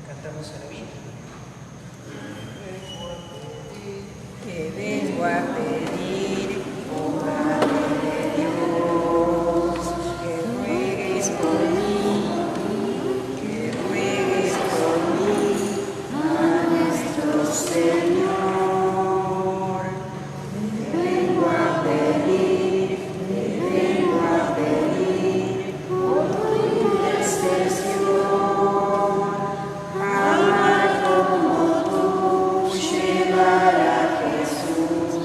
Cantamos a la Virgen. Que vengo a pedir, oh Madre de Dios, que ruegues por mí a nuestro Señor. Te vengo a pedir por tu intercesión. Amar como tú, llevar a Jesús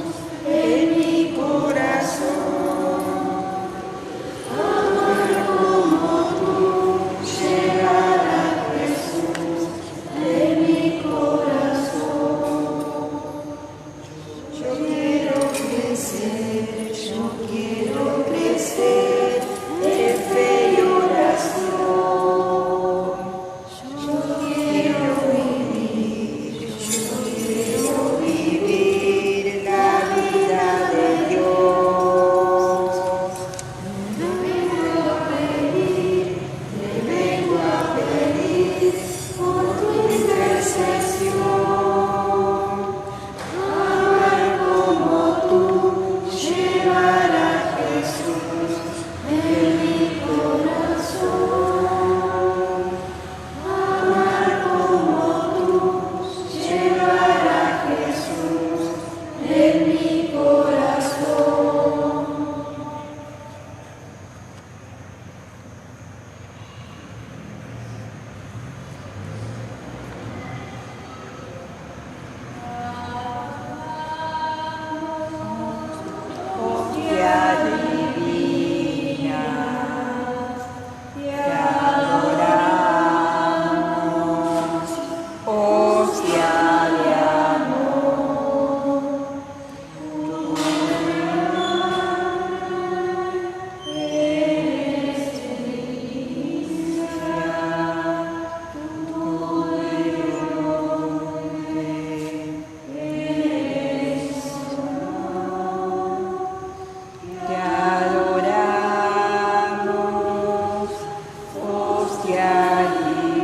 hostia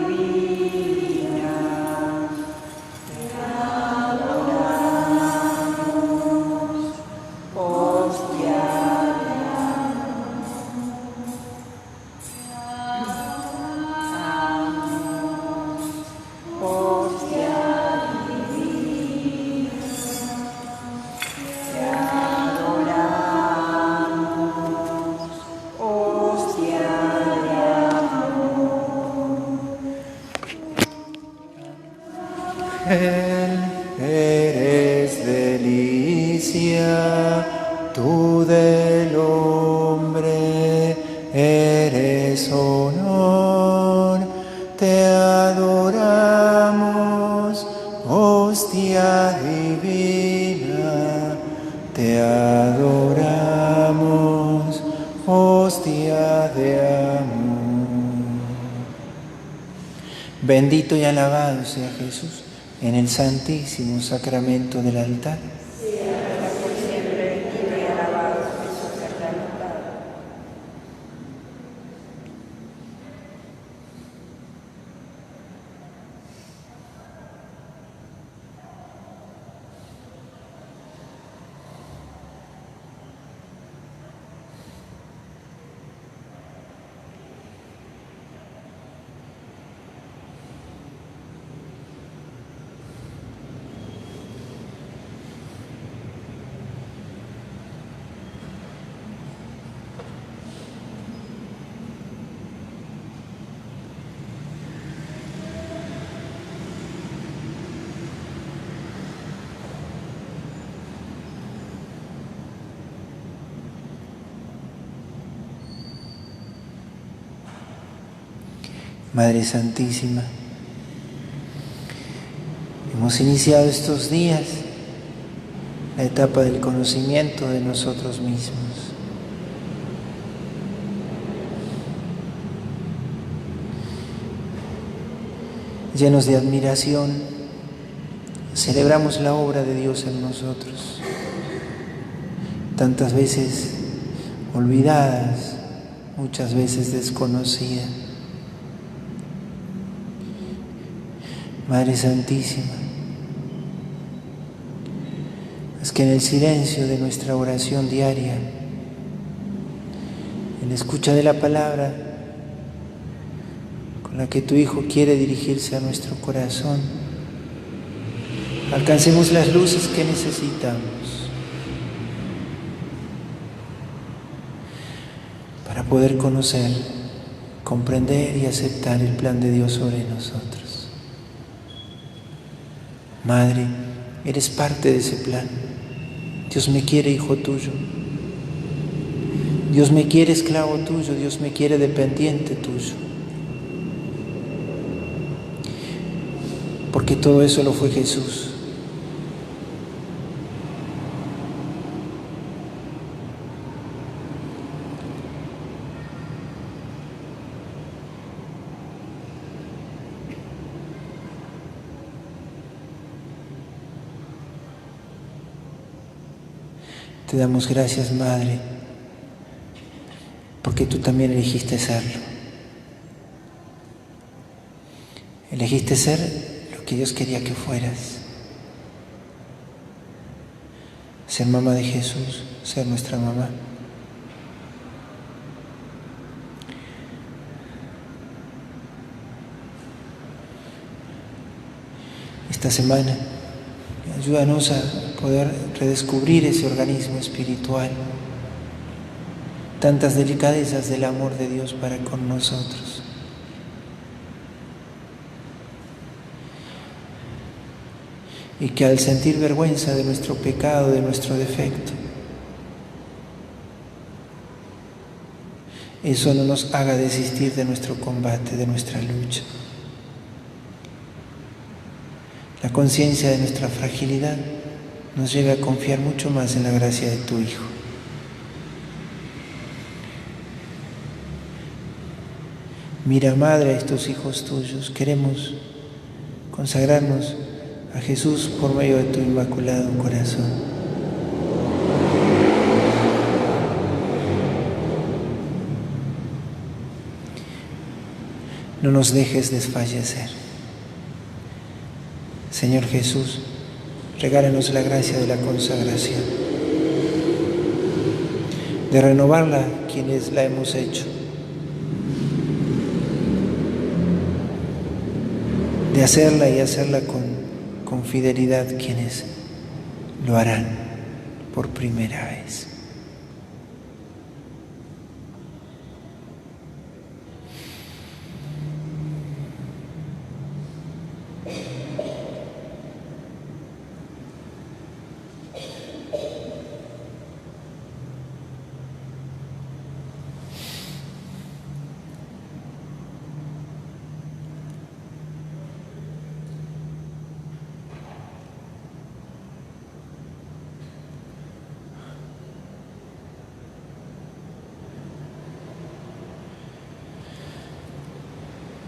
divina, te adoramos, hostia Eres delicia, tú del hombre eres honor, te adoramos, hostia divina, te adoramos, hostia de amor. Bendito y alabado sea Jesús en el santísimo sacramento del altar. Madre Santísima, hemos iniciado estos días la etapa del conocimiento de nosotros mismos. Llenos de admiración, celebramos la obra de Dios en nosotros, tantas veces olvidadas, muchas veces desconocidas. Madre Santísima, es que en el silencio de nuestra oración diaria, en la escucha de la palabra con la que tu Hijo quiere dirigirse a nuestro corazón, alcancemos las luces que necesitamos para poder conocer, comprender y aceptar el plan de Dios sobre nosotros. Madre, eres parte de ese plan. Dios me quiere hijo tuyo. Dios me quiere esclavo tuyo. Dios me quiere dependiente tuyo. Porque todo eso lo fue Jesús. Te damos gracias, Madre, porque tú también elegiste serlo. Elegiste ser lo que Dios quería que fueras. Ser mamá de Jesús, ser nuestra mamá. Esta semana, ayúdanos a poder redescubrir ese organismo espiritual, tantas delicadezas del amor de Dios para con nosotros. Y que al sentir vergüenza de nuestro pecado, de nuestro defecto, eso no nos haga desistir de nuestro combate, de nuestra lucha. La conciencia de nuestra fragilidad nos lleve a confiar mucho más en la gracia de tu Hijo. Mira, Madre, a estos hijos tuyos. Queremos consagrarnos a Jesús por medio de tu inmaculado corazón. no nos dejes desfallecer. Señor Jesús, regálanos la gracia de la consagración, de renovarla quienes la hemos hecho, de hacerla y hacerla con fidelidad quienes lo harán por primera vez.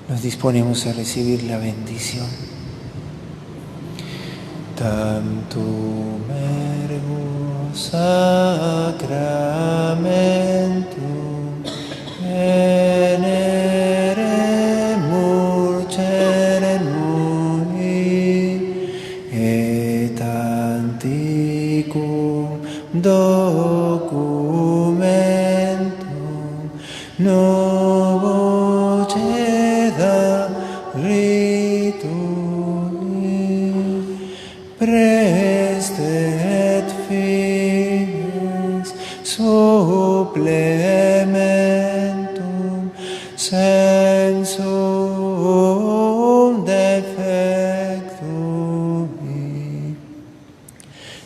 Nos disponemos a recibir la bendición. Tantum ergo sacramentum veneremur cerenui et antiquum documentum novo ritui prestet fides supplementum sensum defectui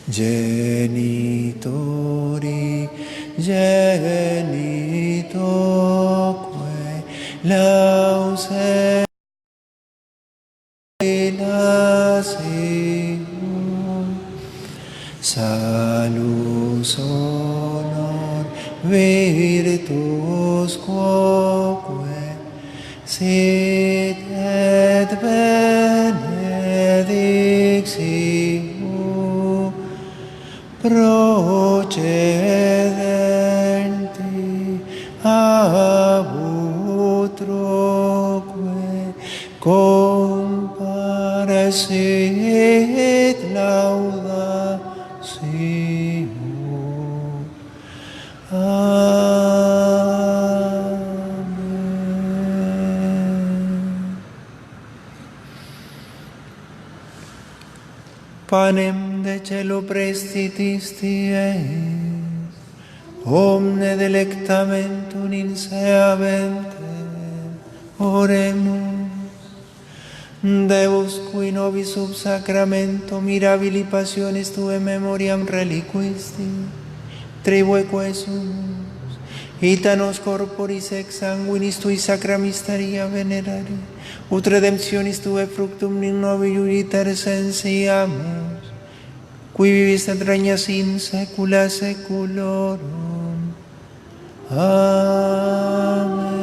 genitori genitoque lauset salus honor virtus quoque sit et benedictio procedenti ab utroque comparesit laudatio. Amen. Panem de celo prestitis eis, omne delectamentum inseabente, oremus. Deus, qui nobis sub sacramento mirabili passiones tuae memoriam reliquisti, tribueque sumus, ita nos corporis ex sanguinis tui sacra mysteria venerari, ut redemptionis tuae fructum in novi iuditar sensiamus, qui vivis et regnas in saecula saeculorum. Amen.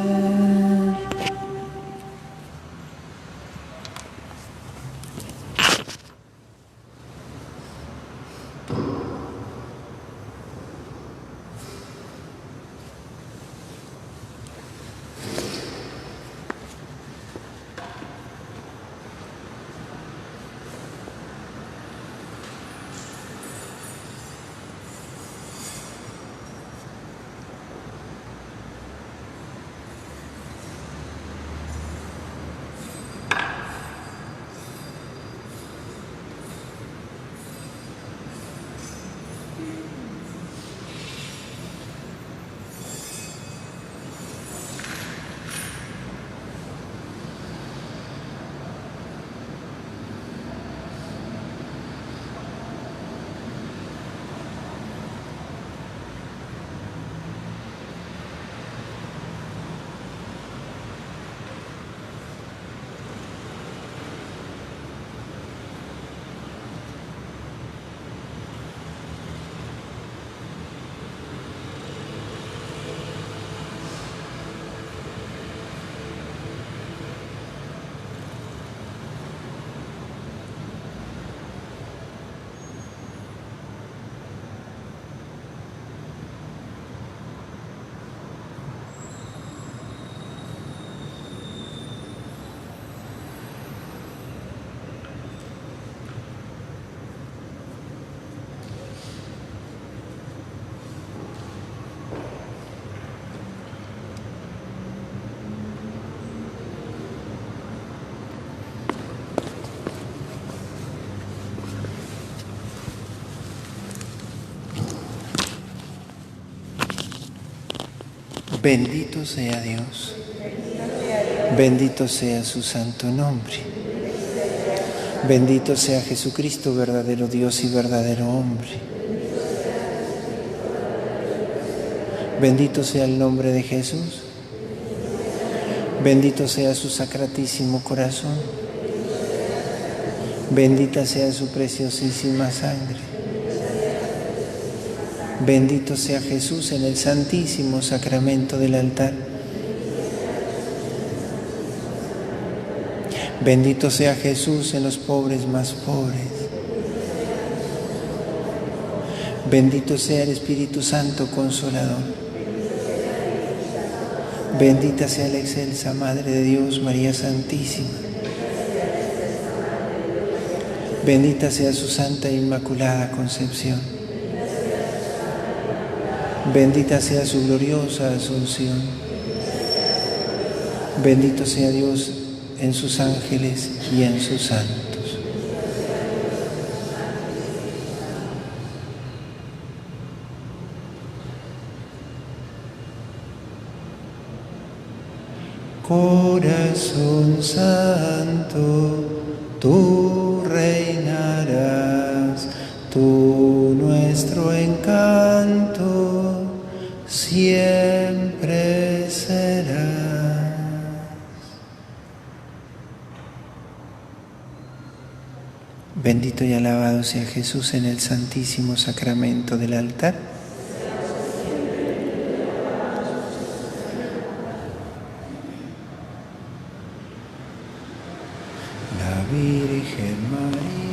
Bendito sea Dios. Bendito sea su santo nombre. Bendito sea Jesucristo, verdadero Dios y verdadero hombre. Bendito sea el nombre de Jesús. Bendito sea su sacratísimo corazón. Bendita sea su preciosísima sangre. Bendito sea Jesús en el santísimo sacramento del altar. Bendito sea Jesús en los pobres más pobres. Bendito sea el Espíritu Santo Consolador. Bendita sea la excelsa Madre de Dios, María Santísima. Bendita sea su Santa e Inmaculada Concepción. Bendita sea su gloriosa Asunción. Bendito sea Dios en sus ángeles y en sus santos. Corazón santo, tú reinarás, tú nuestro encanto siempre serás. Bendito y alabado sea Jesús en el santísimo sacramento del altar. La Virgen María.